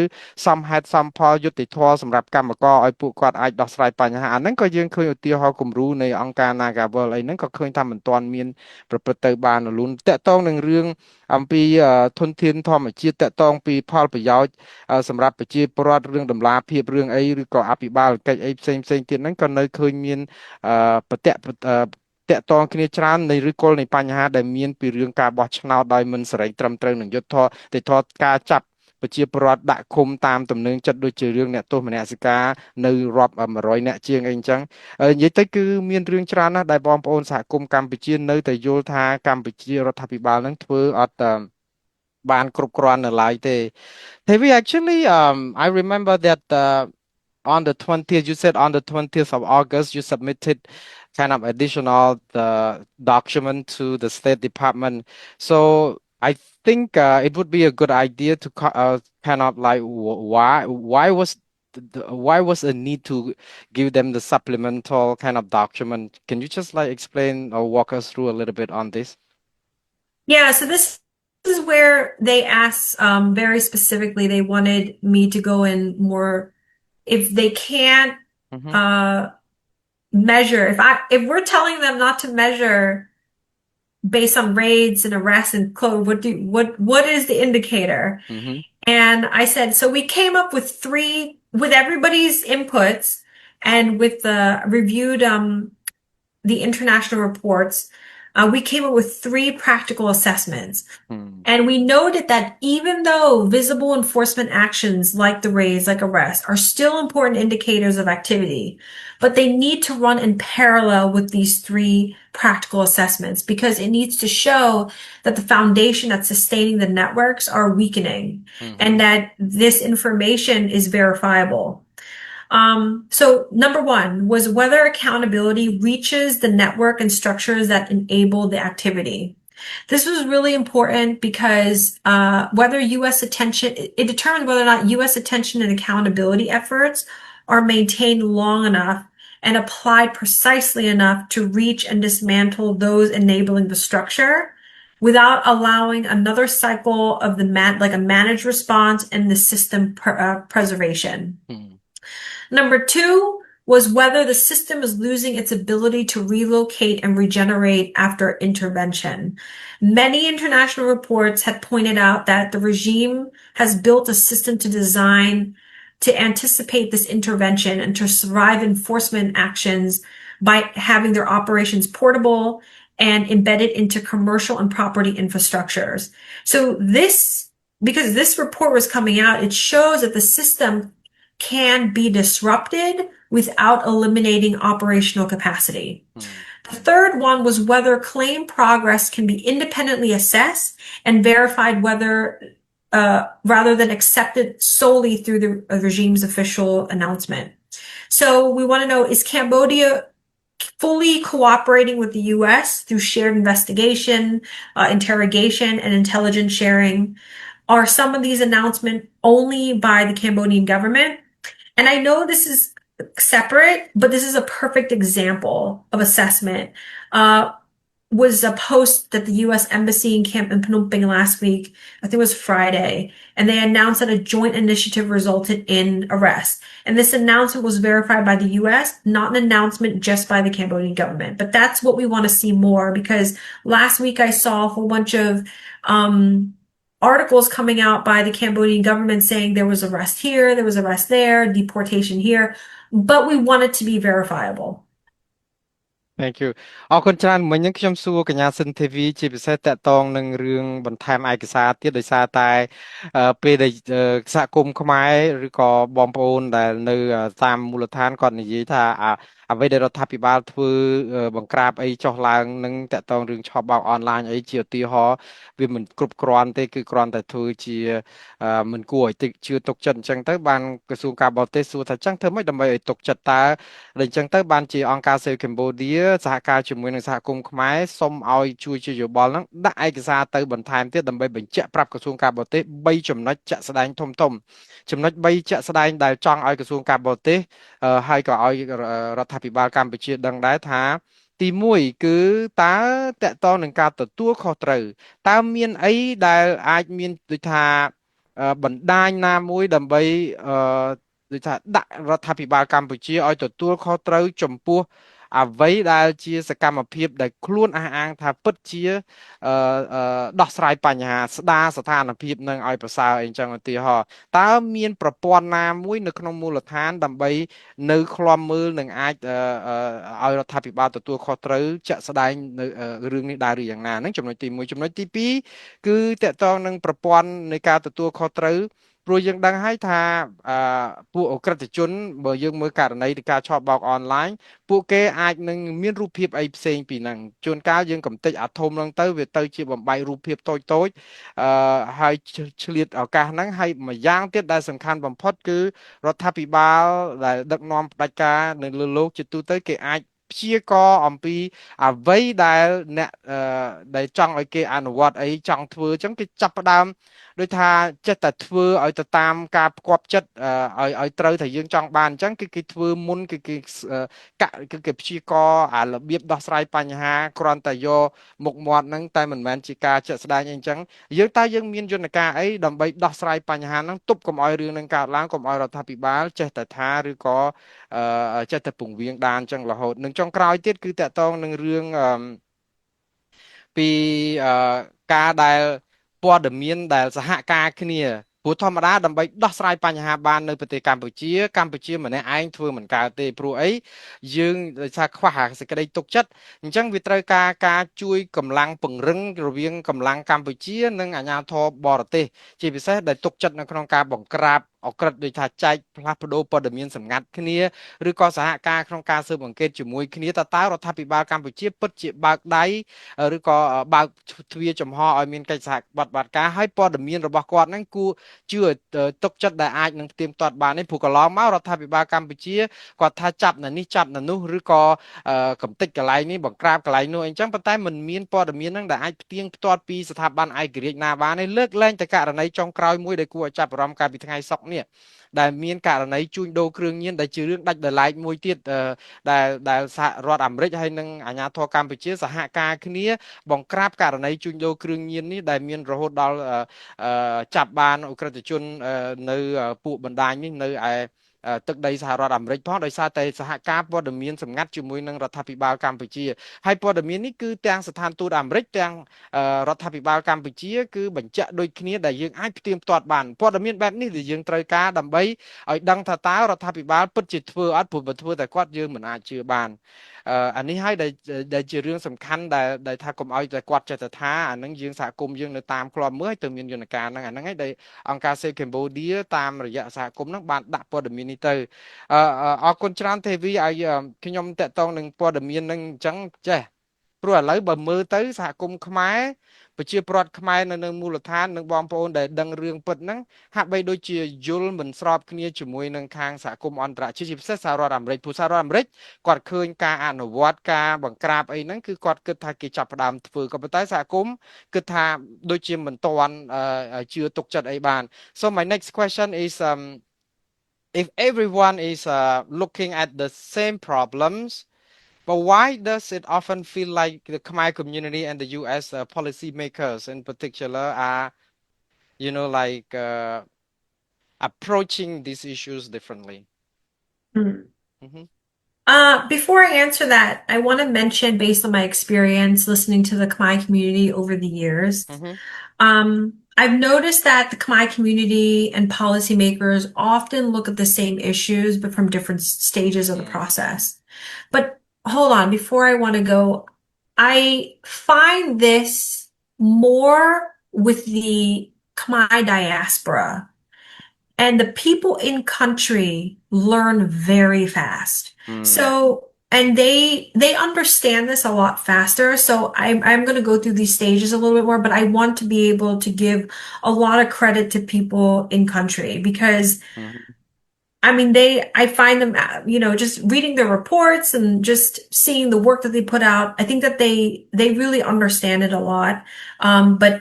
សមហេតុសមផលយុត្តិធម៌សម្រាប់កម្មករឲ្យពួកគាត់អាចដោះស្រាយបញ្ហាអាហ្នឹងក៏យើងឃើញឧទាហរណ៍គំរូនៃអង្គការ Nagawal អីហ្នឹងក៏ឃើញថាមិនទាន់មានប្រព្រឹត្តទៅបានរលូនតកតងនឹងរឿងអំពីធនធានធម្មជាតិតកតងពីផលប្រយោជន៍សម្រាប់ប្រជាពលរដ្ឋរឿងដំណាភាពរឿងអីឬក៏អភិបាលកិច្ចអីផ្សេងទៀតហ្នឹងក៏នៅឃើញមានបតិ តកតងគ្នាច្រើននៃឫសគល់នៃបញ្ហាដែលមានពីរឿងការបោះឆ្នោតដោយមិនសេរីត្រឹមត្រូវនឹងយុត្តិធម៌ការចាប់ប្រជាពលរដ្ឋដាក់ឃុំតាមទំនឹងចិត្តដូចជារឿងអ្នកទោសមនសិការនៅរាប់100អ្នកជាងអីអញ្ចឹងនិយាយទៅគឺមានរឿងច្រើនណាស់ដែលបងប្អូនសហគមន៍កម្ពុជានៅតែយល់ថាកម្ពុជារដ្ឋាភិបាលនឹងធ្វើអត់បានគ្រប់គ្រាន់នៅឡើយទេ Devi, actually, I remember that on the 20th, you said on the 20th of August, you submitted kind of additional document to the State Department. So I think it would be a good idea to kind of like why was a need to give them the supplemental kind of document? Can you just like explain or walk us through a little bit on this? Yeah, so this is where they asked very specifically, they wanted me to go in more if they can't Mm-hmm. Measure, if we're telling them not to measure based on raids and arrests and clothes, what is the indicator? Mm-hmm. And I said, so we came up with with everybody's inputs and with the reviewed the international reports, we came up with 3 practical assessments. And we noted that even though visible enforcement actions like the raids, like arrests, are still important indicators of activity, but they need to run in parallel with these 3 practical assessments because it needs to show that the foundation that's sustaining the networks are weakening and that this information is verifiable. So number 1 was whether accountability reaches the network and structures that enable the activity. This was really important because whether U.S. attention, it determined whether or not U.S. attention and accountability efforts are maintained long enough and applied precisely enough to reach and dismantle those enabling the structure without allowing another cycle of like a managed response and the system preservation. Number 2 was whether the system is losing its ability to relocate and regenerate after intervention. Many international reports had pointed out that the regime has built a system to anticipate this intervention and to survive enforcement actions by having their operations portable and embedded into commercial and property infrastructures. So because this report was coming out, it shows that the system can be disrupted without eliminating operational capacity. The third one was whether claim progress can be independently assessed and verified rather than accepted solely through the regime's official announcement. So we want to know, is Cambodia fully cooperating with the U.S. through shared investigation, interrogation, and intelligence sharing? Are some of these announcements only by the Cambodian government? And I know this is separate, but this is a perfect example of assessment. Was a post that the U.S. Embassy in Phnom Penh last week, I think it was Friday, and they announced that a joint initiative resulted in arrest. And this announcement was verified by the U.S., not an announcement just by the Cambodian government. But that's what we want to see more, because last week I saw a whole bunch of articles coming out by the Cambodian government saying there was arrest here, there was arrest there, deportation here, but we want it to be verifiable. Thank you អរគុណច្រើនមិញហ្នឹងខ្ញុំសួរកញ្ញាសិនធីវីជាពិសេសតកតងនឹងរឿងបន្ថែមឯកសារទៀតដោយសារតែពេលដែលសហគមន៍ខ្មែរឬក៏បងប្អូនដែលនៅតាមមូលដ្ឋានគាត់និយាយថាអ្វីដែលរដ្ឋាភិបាលធ្វើបង្ក្រាបអីចុះឡើងនឹងតកតងរឿងឆបបោកអនឡាញអីជាឧទាហរណ៍វាមិនគ្រប់គ្រាន់ទេគឺគ្រាន់តែធ្វើជាមិនគួរឲ្យជឿទុកចិត្តអញ្ចឹងទៅបានក្រសួងការបរទេសសួរថាចឹងធ្វើម៉េចដើម្បីឲ្យទុកចិត្តតើដល់អញ្ចឹងទៅបានជាអង្គការ Save Cambodia សហការជាមួយនឹងសហគមន៍ខ្មែរសូមឲ្យជួយជាយោបល់ហ្នឹងដាក់ឯកសារទៅបន្ថែមទៀតដើម្បីបញ្ជាក់ប្រាប់ក្រសួងការបរទេស3ចំណុចជាក់ស្ដែងធំចំណុច3ជាក់ស្ដែងដែលចង់ឲ្យក្រសួងការបរទេសហើយក៏ឲ្យរដ្ឋាភិបាលកម្ពុជាដឹងដែរថាទី1គឺតើតកតងនឹងការទទួលខុសត្រូវតើមានអីដែលអាចមានដូចថាបណ្ដាញណាមួយដើម្បីដូចថាដាក់រដ្ឋាភិបាលកម្ពុជាឲ្យទទួលខុសត្រូវចំពោះ អ្វីដែលជាសកម្មភាពដែលខ្លួនអះអាងថាពិតជាដោះស្រាយបញ្ហាស្ដារស្ថានភាពនឹងឲ្យប្រសើរអីចឹងឧទាហរណ៍តើមានប្រព័ន្ធណាមួយនៅក្នុងមូលដ្ឋានដើម្បីនៅឃ្លាំមើលនិងអាចឲ្យរដ្ឋាភិបាលទទួលខុសត្រូវជាក់ស្ដែងនៅរឿងនេះដែរឬយ៉ាងណាហ្នឹងចំណុចទី1ចំណុចទី2គឺតកតងនឹងប្រព័ន្ធនៃការទទួលខុសត្រូវព្រោះយើងដឹងហើយថាពួកអក្រិតជនបើយើងមើលករណីនៃការឆបបោកអនឡាញពួកគេអាចនឹងមានរូបភាពអីផ្សេងពីហ្នឹងជួនកាលយើងកំទេចអាធំហ្នឹងទៅវាទៅជាបំបីរូបភាពតូចតូចហើយឆ្លៀតឱកាសហ្នឹងហើយមួយយ៉ាងទៀតដែលសំខាន់បំផុតគឺរដ្ឋាភិបាលដែលដឹកនាំផ្ដាច់ការនៅលើโลกជាទូទៅគេអាចព្យាករអំពីអ្វីដែលអ្នកដែលចង់ឲ្យគេអនុវត្តអីចង់ធ្វើអញ្ចឹងគេចាប់ផ្ដើមដូចថាចិត្តតែធ្វើឲ្យទៅតាមការផ្គាប់ចិត្តឲ្យត្រូវតែយើងចង់បានអញ្ចឹងគឺគេធ្វើមុនគឺគេព្យាករអារបៀបដោះស្រាយបញ្ហាគ្រាន់តែយកមុខមាត់ហ្នឹងតែមិនមែនជាការជាក់ស្ដែងអីអញ្ចឹងយើងមានយន្តការអីដើម្បីដោះស្រាយបញ្ហាហ្នឹងទប់កុំឲ្យរឿងហ្នឹងកើតឡើងកុំឲ្យរដ្ឋាភិបាលចេះតែថាឬក៏ចេះតែពង្រៀងដានអញ្ចឹងរហូតនឹងចុងក្រោយទៀតគឺតកតងនឹងរឿងពីការដែលព័ត៌មានដែលសហការគ្នាព្រោះធម្មតាដើម្បីដោះស្រាយបញ្ហាបាននៅប្រទេសកម្ពុជាម្នាក់ឯងធ្វើមិនកើតទេព្រោះអីយើងដោយសារខ្វះសេចក្តីទុកចិត្តអញ្ចឹងវាត្រូវការជួយកម្លាំងពង្រឹងរវាងកម្លាំងកម្ពុជានិងអាជ្ញាធរបរទេសជាពិសេសដែលទុកចិត្តនៅក្នុងការបង្ក្រាបអក្រិតដូចថាចែកផ្លាស់ប្ដូរព័ត៌មានសម្ងាត់គ្នាឬក៏សហការក្នុងការស៊ើបអង្កេតជាមួយគ្នាតើរដ្ឋាភិបាលកម្ពុជាពិតជាបើកដៃឬក៏បើកទ្វារចំហឲ្យមានកិច្ចសហប្រតិបត្តិការឲ្យព័ត៌មានរបស់គាត់ហ្នឹងគួរជឿទុកចិត្តដែលអាចនឹងផ្ទៀងផ្ទាត់បាននេះព្រោះកន្លងមករដ្ឋាភិបាលកម្ពុជាគាត់ថាចាប់នៅនេះចាប់នៅនោះឬក៏កំទេចកន្លែងនេះបង្ក្រាបកន្លែងនោះអីចឹងប៉ុន្តែมันមានព័ត៌មានហ្នឹងដែលអាចផ្ទៀងផ្ទាត់ពីស្ថាប័នឯករាជ្យណាបានទេលើកលែងតែករណីចុងក្រោយមួយដែលគួរឲ្យចាប់អារម្មណ៍កាលពីថ្ងៃសុក្រនេះដែលមានករណីជួញដូរគ្រឿងញៀនដែលជារឿងដាច់ដោយឡែកមួយទៀតដែលសហរដ្ឋអាមេរិកហើយនិងអាជ្ញាធរកម្ពុជាសហការគ្នាបង្ក្រាបករណីជួញដូរគ្រឿងញៀននេះដែលមានរហូតដល់ចាប់បានអ ுக ្រិតជននៅពួកបណ្ដាញនេះនៅឯទឹកដីសហរដ្ឋអាមេរិកផងដោយសារតែសហការព័ត៌មានសម្ងាត់ជាមួយនឹងរដ្ឋាភិបាលកម្ពុជាហើយព័ត៌មាននេះគឺទាំងស្ថានទូតអាមេរិកទាំងរដ្ឋាភិបាលកម្ពុជាគឺបញ្ជាក់ដូចគ្នាដែលយើងអាចផ្ទៀងផ្ទាត់បានព័ត៌មានបែបនេះដែលយើងត្រូវការដើម្បីឲ្យដឹងថាតើរដ្ឋាភិបាលពិតជាធ្វើអត់ព្រោះបើធ្វើតែគាត់យើងមិនអាចជឿបានអានេះហើយដែលជារឿងសំខាន់ដែលថាកុំឲ្យតែគាត់ចេះតែថាអានឹងយើងសហគមន៍យើងនៅតាមក្លំមើលឲ្យទៅមានយន្តការហ្នឹងអាហ្នឹងហើយដែលអង្គការ Save Cambodia តាមរយៈសហគមន៍ហ្នឹងបានដាក់ព័ត៌មាននេះទៅអរគុណច្រើនទេវីឲ្យខ្ញុំតាក់ទងនឹងព័ត៌មានហ្នឹងអញ្ចឹងចេះព្រោះឥឡូវបើមើលទៅសហគមន៍ខ្មែរប្រជាពលរដ្ឋខ្មែរនៅមូលដ្ឋាននិងបងប្អូនដែលដឹងរឿងពិតហ្នឹងហាក់បីដូចជាយល់មិនស្របគ្នាជាមួយនឹងខាងសហគមន៍អន្តរជាតិជាពិសេសសហរដ្ឋអាមេរិកព្រោះសហរដ្ឋអាមេរិកគាត់ឃើញការអនុវត្តការបង្ក្រាបអីហ្នឹងគឺគាត់គិតថាគេចាប់ផ្ដើមធ្វើក៏ប៉ុន្តែសហគមន៍គិតថាដូចជាមិនទាន់ជឿទុកចិត្តអីបាន so my next question is if everyone is looking at the same problems but why does it often feel like the Khmer community and the U.S. Policymakers in particular are, like approaching these issues differently? Mm-hmm. Before I answer that, I want to mention, based on my experience listening to the Khmer community over the years, I've noticed that the Khmer community and policymakers often look at the same issues, but from different stages of the process. But hold on, before I want to go, I find this more with the Khmer diaspora. And the people in country learn very fast. So, and they understand this a lot faster. So I'm going to go through these stages a little bit more, but I want to be able to give a lot of credit to people in country because I mean, I find them, just reading their reports and just seeing the work that they put out. I think that they really understand it a lot. But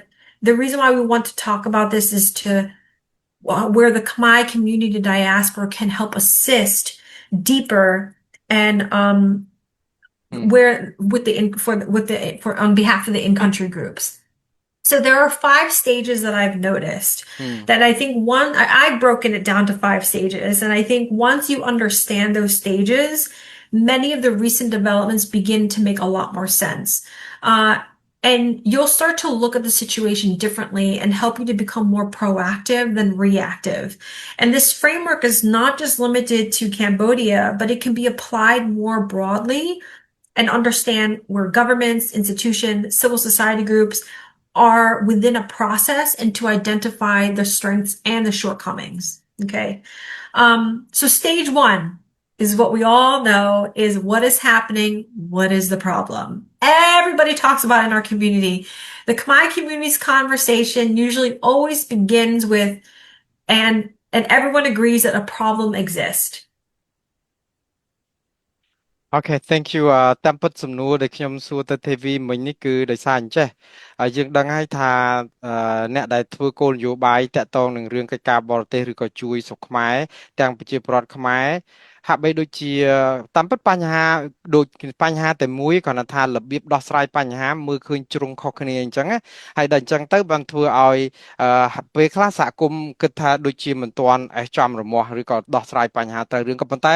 the reason why we want to talk about this is to where the Khmer community diaspora can help assist deeper and where on behalf of the in-country groups. So there are 5 stages that I've noticed that I think I've broken it down to 5 stages. And I think once you understand those stages, many of the recent developments begin to make a lot more sense. And you'll start to look at the situation differently and help you to become more proactive than reactive. And this framework is not just limited to Cambodia, but it can be applied more broadly and understand where governments, institutions, civil society groups are within a process and to identify the strengths and the shortcomings. Okay. So stage one is what we all know is what is happening, what is the problem. Everybody talks about it in our community. The Khmer community's conversation usually always begins with, and everyone agrees that a problem exists. Okay, thank you តាមពិតសំណួរដែលខ្ញុំសួរទៅទេវីមិញនេះគឺដោយសារអញ្ចេះយើងដឹងហើយថាអ្នកដែលធ្វើគោលនយោបាយតាក់ទងនឹងរឿងកិច្ចការបរទេសឬក៏ជួយស្រុកខ្មែរទាំងប្រជាពលរដ្ឋខ្មែរហាក់បីដូចជាតាមពិតបញ្ហាដូចបញ្ហាតែមួយគ្រាន់តែថារបៀបដោះស្រាយបញ្ហាមើលឃើញជ្រុងខុសគ្នាអញ្ចឹងណាហើយដល់អញ្ចឹងទៅបានធ្វើឲ្យពេលខ្លះសហគមន៍គិតថាដូចជាមិនទាន់អេសចំរមាស់ឬក៏ដោះស្រាយបញ្ហាត្រូវរឿងក៏ប៉ុន្តែ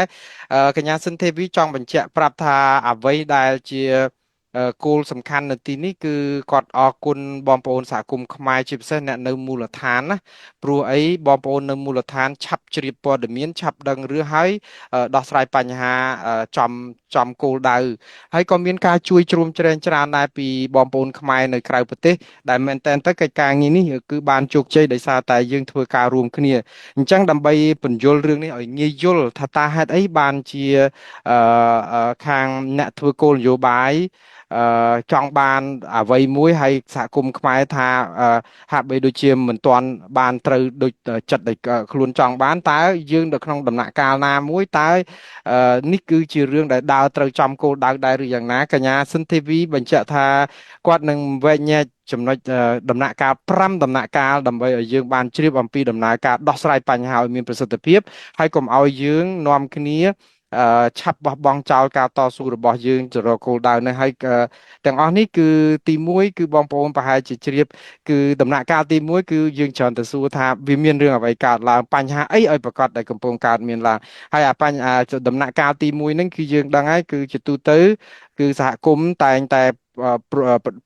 កញ្ញាសិនទេវីចង់បញ្ជាក់ប្រាប់ថាអ្វីដែលជាគោលសំខាន់នៅទីនេះគឺគាត់អរគុណបងប្អូនសហគមន៍ខ្មែរជាពិសេសអ្នកនៅមូលដ្ឋានណាព្រោះអីបងប្អូននៅមូលដ្ឋានឆាប់ជ្រាបព័ត៌មានឆាប់ដឹងរឿងហើយដោះស្រាយបញ្ហាចំគោលដៅហើយក៏មានការជួយជ្រោមជ្រែងច្រើនដែរពីបងប្អូនខ្មែរនៅក្រៅប្រទេសដែលមែនតើទៅកិច្ចការងារនេះគឺបានជោគជ័យដោយសារតែយើងធ្វើការរួមគ្នាអញ្ចឹងដើម្បីពន្យល់រឿងនេះឲ្យងាយយល់ថាតើហេតុអីបានជាខាងអ្នកធ្វើគោលនយោបាយចង់បានអ្វីមួយហើយសហគមន៍ខ្មែរថាហាក់បីដូចជាមិនទាន់បានត្រូវដូចចិត្តដែលខ្លួនចង់បានតើយើងនៅក្នុងដំណាក់កាលណាមួយតើនេះគឺជារឿងដែលដើរត្រូវចំគោលដៅដែរឬយ៉ាងណាកញ្ញាសិនធីវីបញ្ជាក់ថាគាត់នឹងវែកញែកចំណុចដំណាក់កាល5ដំណាក់កាលដើម្បីឲ្យយើងបានជ្រាបអំពីដំណើរការដោះស្រាយបញ្ហាឲ្យមានប្រសិទ្ធភាពហើយកុំឲ្យយើងនាំគ្នាឆាប់បោះបង់ចោលការតស៊ូរបស់យើងទៅរកគោលដៅនេះហើយទាំងអស់នេះគឺទី1គឺបងប្អូនប្រហែលជាជ្រាបគឺដំណាក់កាលទី1គឺយើងច្រើនទៅសួរថាវាមានរឿងអ្វីកើតឡើងបញ្ហាអីឲ្យប្រកាសដែលកំពុងកើតមានឡើងហើយដំណាក់កាលទី1ហ្នឹងគឺយើងដឹងហើយគឺជាទូទៅគឺសហគមន៍តែងតែ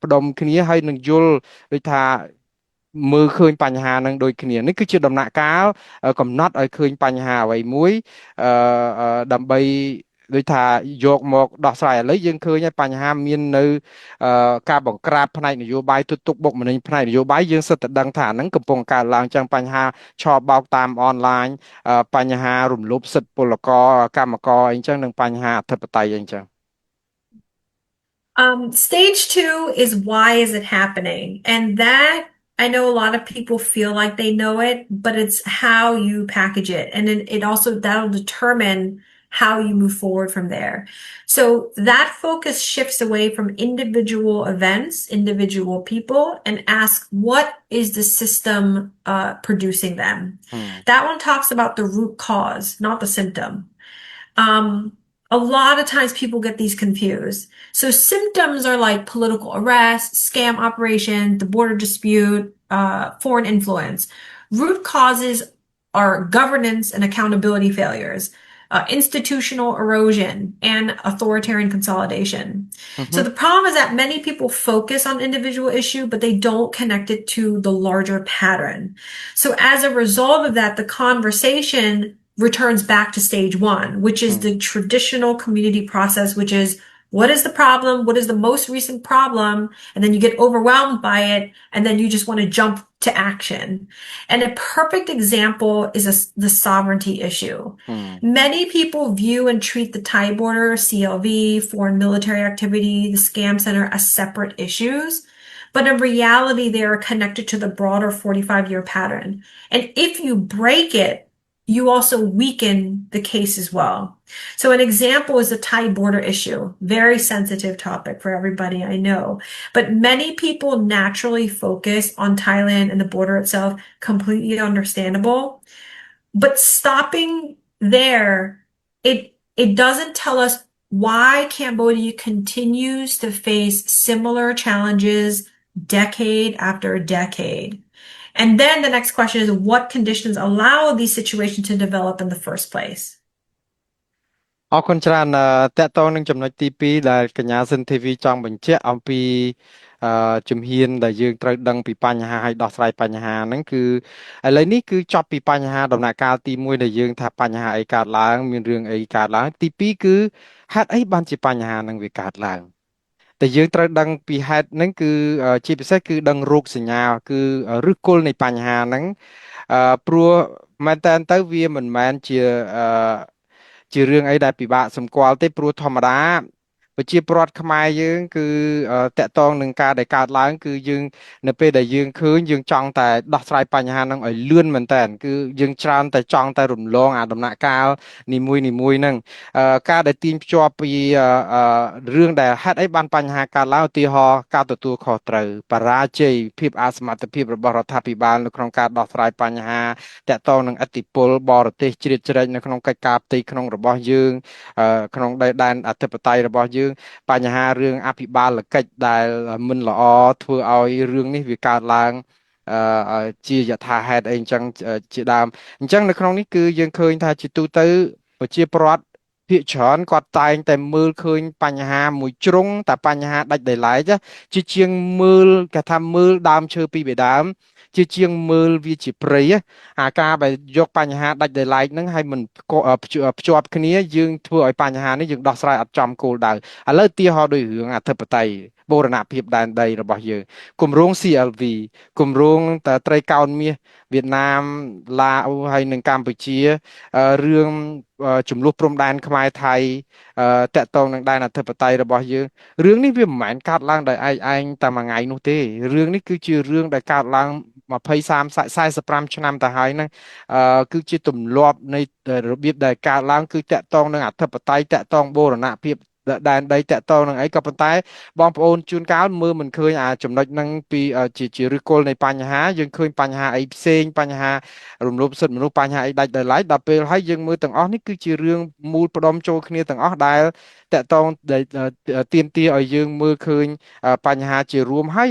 ផ្ដុំគ្នាហើយនឹងយល់ដូចថាមើលឃើញបញ្ហានឹងដូចគ្នានេះគឺជាដំណាក់កាលកំណត់ឲ្យឃើញបញ្ហាអ្វីមួយដើម្បីដូចថាយកមកដោះស្រាយឥឡូវយើងឃើញហើយបញ្ហាមាននៅការបង្ក្រាបផ្នែកនយោបាយទុកបុកម្នេញផ្នែកនយោបាយយើងសិតតែដឹងថាហ្នឹងកំពុងកើតឡើងចឹងបញ្ហាឆបោកតាមអនឡាញបញ្ហារំលោភសិទ្ធិពលករកម្មករអីចឹងនិងបញ្ហាអធិបតេយ្យអីចឹងStage two is why is it happening? And that I know a lot of people feel like they know it, but it's how you package it. And then it also that'll determine how you move forward from there. So that focus shifts away from individual events, individual people, and ask what is the system producing them? That one talks about the root cause, not the symptom. A lot of times people get these confused. So symptoms are like political arrest, scam operation, the border dispute, foreign influence. Root causes are governance and accountability failures, institutional erosion, and authoritarian consolidation. So the problem is that many people focus on individual issue, but they don't connect it to the larger pattern. So as a result of that, the conversation returns back to stage one, which is the traditional community process, which is what is the problem? What is the most recent problem? And then you get overwhelmed by it. And then you just want to jump to action. And a perfect example is the sovereignty issue. Many people view and treat the Thai border, CLV, foreign military activity, the scam center as separate issues. But in reality, they are connected to the broader 45-year pattern. And if you break it, you also weaken the case as well. So an example is the Thai border issue. Very sensitive topic for everybody, I know. But many people naturally focus on Thailand and the border itself, completely understandable. But stopping there, it doesn't tell us why Cambodia continues to face similar challenges decade after decade. And then the next question is what conditions allow these situations to develop in the first place? អរគុណច្រើនតកតងនឹងចំណុចទី2ដែលកញ្ញាសិនធីវីចង់បញ្ជាក់អំពីជំហានដែលយើងត្រូវដឹងពីបញ្ហាហើយដោះស្រាយបញ្ហាហ្នឹងគឺឥឡូវនេះគឺចប់ពីបញ្ហាដំណាក់កាលទី1ដែលយើងថាបញ្ហាអីកើតឡើងមានរឿងអីកើតឡើងទី2គឺហេតុអីបានជាបញ្ហាហ្នឹងវាកើតឡើងតែយើងត្រូវដឹងពីហេតុហ្នឹងគឺជាពិសេសគឺដឹងរោគសញ្ញាគឺឫសគល់នៃបញ្ហាហ្នឹងព្រោះមែនតើទៅវាមិនមែនជារឿងអីដែលពិបាកសម្គាល់ទេព្រោះធម្មតាប្រជាពលរដ្ឋខ្មែរយើងគឺតកតងនឹងការដែលកើតឡើងគឺយើងនៅពេលដែលយើងឃើញយើងចង់តែដោះស្រាយបញ្ហាហ្នឹងឲ្យលឿនមែនតើគឺយើងច្រើនតែចង់តែរំលងអាដំណាក់កាលនីមួយហ្នឹងការដែលទាញភ្ជាប់ពីរឿងដែលហេតុអីបានបញ្ហាកើតឡើងឧទាហរណ៍ការទទួលខុសត្រូវបរាជ័យភាពអសមត្ថភាពរបស់រដ្ឋាភិបាលនៅក្នុងការដោះស្រាយបញ្ហាតកតងនឹងឥទ្ធិពលបរទេសជ្រៀតជ្រែកនៅក្នុងកិច្ចការផ្ទៃក្នុងរបស់យើងក្នុងដីដែនអធិបតេយ្យរបស់យើងបញ្ហារឿងអភិបាលកិច្ចដែលមិនល្អធ្វើឲ្យរឿងនេះវាកើតឡើងជាយថាហេតុអីអញ្ចឹងជាដើមអញ្ចឹងនៅក្នុងនេះគឺយើងឃើញថាជាទូទៅប្រជាពលរដ្ឋភាគច្រើនគាត់តែងតែមើលឃើញបញ្ហាមួយជ្រុងតែបញ្ហាដាច់ដោយឡែកជាជាងមើលគេថាមើលដើមឈើពីបេះដើមជាជាងមើលវាជាព្រៃអាការដែលយកបញ្ហាដាច់ដោយឡែកហ្នឹងឲ្យមិនភ្ជាប់គ្នាយើងធ្វើឲ្យបញ្ហានេះយើងដោះស្រាយអត់ចំគោលដៅឥឡូវឧទាហរណ៍ដូចរឿងអធិបតេយ្យបូរណភាពដែនដីរបស់យើងគម្រោង CLV គម្រោងត្រីកោណមាសវៀតណាមឡាវហើយនិងកម្ពុជារឿងចំនួនព្រំដែនខ្មែរថៃតកតងនឹងដែនអធិបតេយ្យរបស់យើងរឿងនេះវាមិនមែនកើតឡើងដោយឯងតែមួយថ្ងៃនោះទេរឿងនេះគឺជារឿងដែលកើតឡើង20 30 45ឆ្នាំទៅហើយហ្នឹងគឺជាទម្លាប់នៃរបៀបដែលកើតឡើងគឺតកតងនឹងអធិបតេយ្យតកតងបូរណភាពដែនដីតកតងនឹងអីក៏ប៉ុន្តែបងប្អូនជួនកាលមើលមិនឃើញចំណុចហ្នឹងពីជាឫសគល់នៃបញ្ហាយើងឃើញបញ្ហាអីផ្សេងបញ្ហារំលោភសិទ្ធិមនុស្សបញ្ហាអីដាច់ដោយឡែកដល់ពេលហើយយើងមើលទាំងអស់នេះគឺជារឿងមូលផ្ដុំចូលគ្នាទាំងអស់ដែលតកតងទាមទារឲ្យយើងមើលឃើញបញ្ហាជារួមហើយ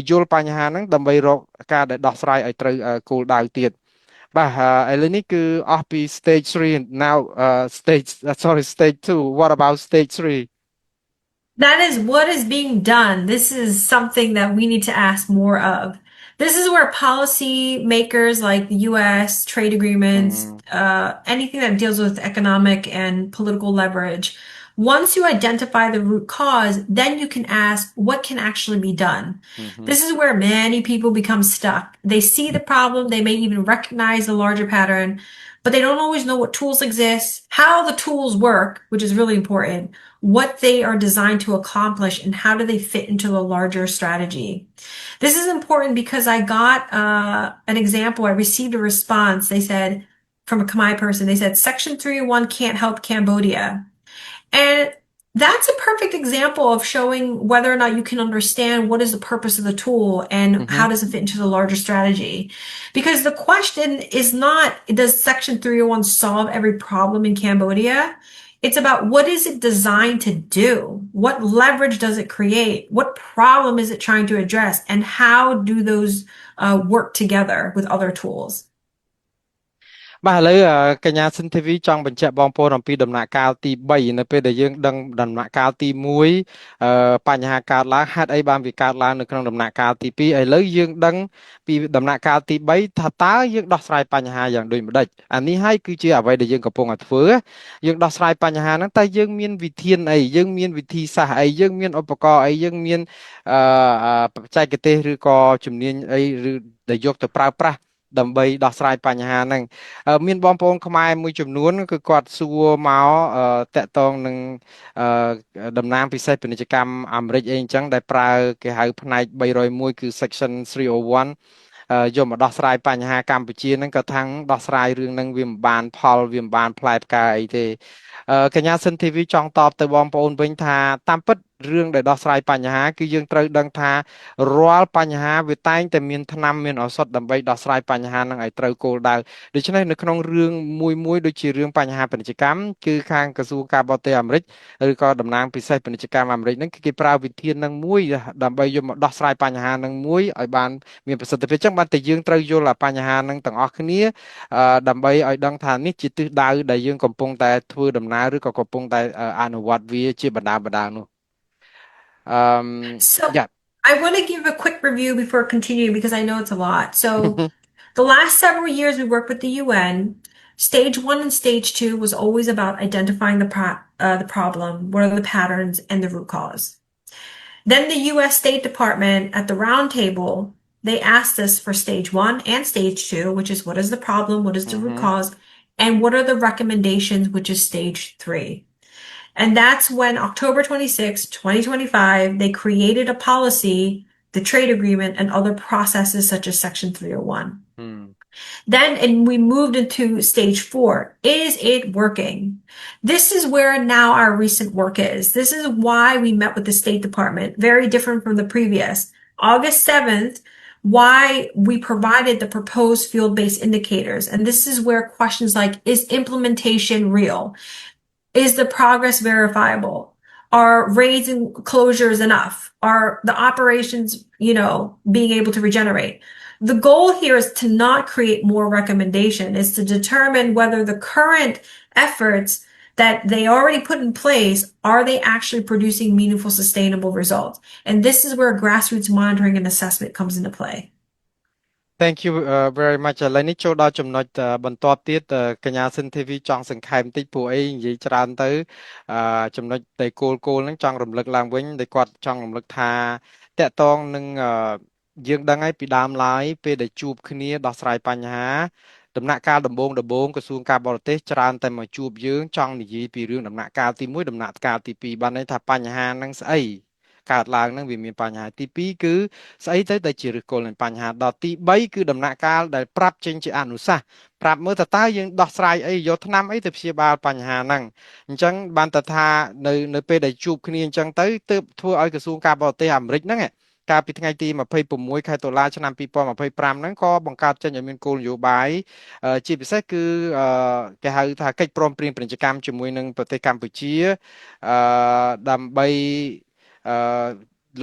យល់បញ្ហាហ្នឹងដើម្បីរកការដែលដោះស្រាយឲ្យត្រូវគោលដៅទៀតបាទឥឡូវនេះគឺអស់ពី stage 3 now stage sorry stage 2 what about stage 3 That is what is being done. This is something that we need to ask more of. This is where policy makers like the US, trade agreements, anything that deals with economic and political leverage, once you identify the root cause, then you can ask what can actually be done. This is where many people become stuck. They see the problem, they may even recognize the larger pattern, but they don't always know what tools exist, how the tools work, which is really important, what they are designed to accomplish, and how do they fit into the larger strategy. This is important because I got an example. I received a response. They said, from a Khmer person, they said, Section 301 can't help Cambodia. And that's a perfect example of showing whether or not you can understand what is the purpose of the tool and how does it fit into the larger strategy. Because the question is not, does Section 301 solve every problem in Cambodia? It's about what is it designed to do? What leverage does it create? What problem is it trying to address? And how do those work together with other tools? បាទឥឡូវកញ្ញាសិនធីវីចង់បញ្ជាក់បងប្អូនអំពីដំណាក់កាលទី3នៅពេលដែលយើងដឹងដំណាក់កាលទី1បញ្ហាកើតឡើងហេតុអីបានវាកើតឡើងនៅក្នុងដំណាក់កាលទី2ឥឡូវយើងដឹងពីដំណាក់កាលទី3ថាតើយើងដោះស្រាយបញ្ហាយ៉ាងដូចម្ដេចអានេះហើយគឺជាអ្វីដែលយើងកំពុងតែធ្វើយើងដោះស្រាយបញ្ហាហ្នឹងតែយើងមានវិធានអីយើងមានវិធីសាស្ត្រអីយើងមានឧបករណ៍អីយើងមានបច្ចេកទេសឬក៏ជំនាញអីឬដែលយកទៅប្រើប្រាស់ដើម្បីដោះស្រាយបញ្ហាហ្នឹងមានបងប្អូនខ្មែរមួយចំនួនគឺគាត់សួរមកតាក់ទងនឹងតំណាងពិសេសពាណិជ្ជកម្មអាមេរិកអីអញ្ចឹងដែលប្រើគេហៅផ្នែក301គឺ section 301យកមកដោះស្រាយបញ្ហាកម្ពុជាហ្នឹងក៏ថាំងដោះស្រាយរឿងហ្នឹងវាមិនបានផលវាមិនបានផ្លែផ្កាអីទេកញ្ញាសិនធីវីចង់តបទៅបងប្អូនវិញថាតាមពិត រឿងដែលដោះស្រាយបញ្ហាគឺយើងត្រូវដឹងថារាល់បញ្ហាវាតែងតែមានថ្នាំមានឱសថដើម្បីដោះស្រាយបញ្ហាហ្នឹងឲ្យត្រូវគោលដៅដូច្នេះនៅក្នុងរឿងមួយដូចជារឿងបញ្ហាពាណិជ្ជកម្មគឺខាងក្រសួងការបរទេសអាមេរិកឬក៏តំណាងពិសេសពាណិជ្ជកម្មអាមេរិកហ្នឹងគឺគេប្រើវិធានហ្នឹងមួយដើម្បីយកមកដោះស្រាយបញ្ហាហ្នឹងមួយឲ្យបានមានប្រសិទ្ធភាពចឹងបានតែយើងត្រូវយល់បញ្ហាហ្នឹងទាំងអស់គ្នាដើម្បីឲ្យដឹងថានេះជាទិសដៅដែលយើងកំពុងតែធ្វើដំណើរឬក៏កំពុងតែអនុវត្តវាជាបណ្ដានោះ So yeah. I want to give a quick review before continuing because I know it's a lot. So the last several years we worked with the UN. Stage one and stage two was always about identifying the problem, what are the patterns, and the root cause. Then the U.S. State Department at the roundtable, they asked us for stage one and stage two, which is what is the problem, what is the root cause, and what are the recommendations, which is stage three. And that's when October 26, 2025, they created a policy, the trade agreement, and other processes such as Section 301. Then we moved into stage four. Is it working? This is where now our recent work is. This is why we met with the State Department, very different from the previous. August 7th, why we provided the proposed field-based indicators. And this is where questions like, is implementation real? Is the progress verifiable? Are raids and closures enough? Are the operations, being able to regenerate? The goal here is to not create more recommendation, is to determine whether the current efforts that they already put in place, are they actually producing meaningful, sustainable results? And this is where grassroots monitoring and assessment comes into play. Thank you very much ឥឡូវនេះចូលដល់ចំណុចបន្ទាប់ទៀតកញ្ញាសិនធីវីចង់សង្ខេបបន្តិចព្រោះអីនិយាយច្រើនទៅចំណុចដែលគោលហ្នឹងចង់រំលឹកឡើងវិញដែលគាត់ចង់រំលឹកថាតកតងនឹងយើងដឹងហើយពីដើមឡើយពេលដែលជួបគ្នាដោះស្រាយបញ្ហាដំណាក់កាលដំបូងក្រសួងការបរទេសច្រើនតែមកជួបយើងចង់និយាយពីរឿងដំណាក់កាលទី1ដំណាក់កាលទី2បានន័យថាបញ្ហាហ្នឹងស្អីកើតឡើងហ្នឹងវាមានបញ្ហាទី2គឺស្អីទៅដែលជាឫសគល់នៃបញ្ហាដល់ទី3គឺដំណាក់កាលដែលប្រាប់ចេញជាអនុសាសន៍ប្រាប់មើលតើយើងដោះស្រាយអីយកថ្នាំអីទៅព្យាបាលបញ្ហាហ្នឹងអញ្ចឹងបានតថានៅពេលដែលជួបគ្នាអញ្ចឹងទៅទើបធ្វើឲ្យក្រសួងការបរទេសអាមេរិកហ្នឹងកាលពីថ្ងៃទី26ខែតុលាឆ្នាំ2025ហ្នឹងក៏បង្កើតចេញឲ្យមានគោលនយោបាយជាពិសេសគឺគេហៅថាកិច្ចព្រមព្រៀងពាណិជ្ជកម្មជាមួយនឹងប្រទេសកម្ពុជាដើម្បី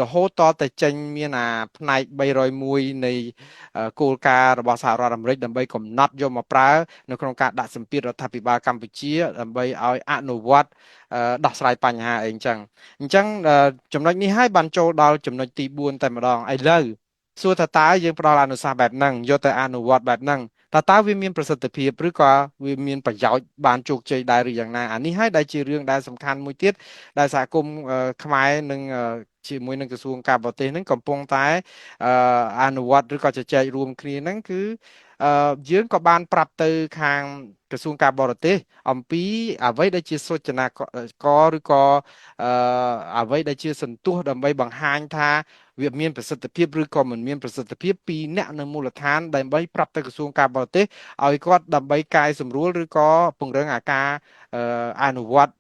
រហូតតតែចេញមានផ្នែក301នៃគោលការណ៍របស់សហរដ្ឋអាមេរិកដើម្បីកំណត់យកមកប្រើនៅក្នុងការដាក់សម្ពាធរដ្ឋាភិបាលកម្ពុជាដើម្បីឲ្យអនុវត្តដោះស្រាយបញ្ហាអីអញ្ចឹងចំណុចនេះហើយបានចូលដល់ចំណុចទី4តែម្ដងឥឡូវសួរថាតើយើងផ្ដល់អនុសាសន៍បែបហ្នឹងយកទៅអនុវត្តបែបហ្នឹងតើវាមានប្រសិទ្ធភាពឬក៏វាមានប្រយោជន៍បានជោគជ័យដែរឬយ៉ាងណាអានេះហើយដែលជារឿងដែលសំខាន់មួយទៀតដែលសហគមន៍ខ្មែរនឹងជាមួយនឹងក្រសួងការបរទេសហ្នឹងកំពុងតែអនុវត្តឬក៏ជជែករួមគ្នាហ្នឹងគឺយើងក៏បានប្រាប់ទៅខាងក្រសួងការបរទេសអំពីអ្វីដែលជាសូចនាករឬក៏អ្វីដែលជាសន្ទុះដើម្បីបង្ហាញថាវាមានប្រសិទ្ធភាពឬក៏មិនមានប្រសិទ្ធភាពពីអ្នកនៅមូលដ្ឋានដើម្បីប្រាប់ទៅក្រសួងការបរទេសឲ្យគាត់ដើម្បីកែសម្រួលឬក៏ពង្រឹងការអនុវត្ត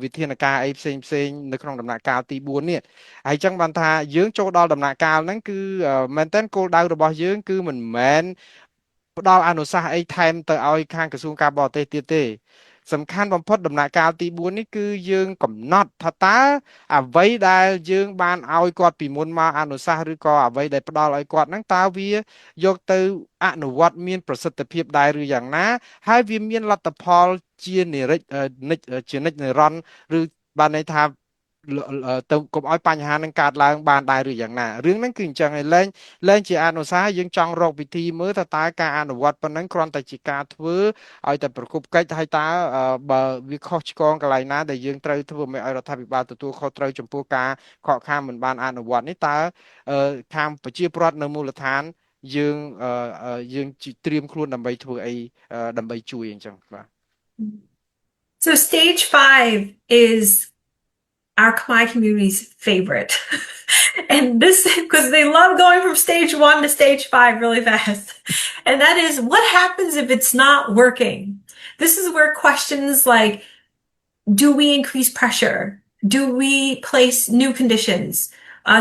វិធានការអីផ្សេងនៅក្នុងដំណាក់កាលទី4នេះហើយចឹងបានថាយើងចូលដល់ដំណាក់កាលហ្នឹងគឺមែនតើគោលដៅរបស់យើងគឺមិនមែនផ្ដល់អនុសាសន៍អីថែមទៅឲ្យខាងក្រសួងការបរទេសទៀតទេសំខាន់បំផុតដំណាក់កាលទី4នេះគឺយើងកំណត់ថាតើអ្វីដែលយើងបានឲ្យគាត់ពីមុនមកអនុសាសន៍ឬក៏អ្វីដែលផ្ដល់ឲ្យគាត់ហ្នឹងតើវាយកទៅអនុវត្តមានប្រសិទ្ធភាពដែរឬយ៉ាងណាហើយវាមានលទ្ធផលជានិរិច្ចនិរន្តរ៍ឬបានន័យថាទៅកុំឲ្យបញ្ហានឹងកើតឡើងបានដែរឬយ៉ាងណារឿងហ្នឹងគឺអញ្ចឹងឯងលែងជាអនុសាសន៍យើងចង់រកវិធីមើលតើការអនុវត្តប៉ុណ្ណឹងគ្រាន់តែជាការធ្វើឲ្យតែប្រគប់កិច្ចហើយតើបើវាខុសឆ្គងកន្លែងណាដែលយើងត្រូវធ្វើឲ្យរដ្ឋាភិបាលទទួលខុសត្រូវចំពោះការខកខានមិនបានអនុវត្តនេះតើខាងប្រជាពលរដ្ឋនៅមូលដ្ឋានយើងត្រៀមខ្លួនដើម្បីធ្វើអីដើម្បីជួយអញ្ចឹងបាទ So stage 5 is our Khmer community's favorite. And this, because they love going from stage 1 to stage 5 really fast. And that is, what happens if it's not working? This is where questions like, do we increase pressure? Do we place new conditions?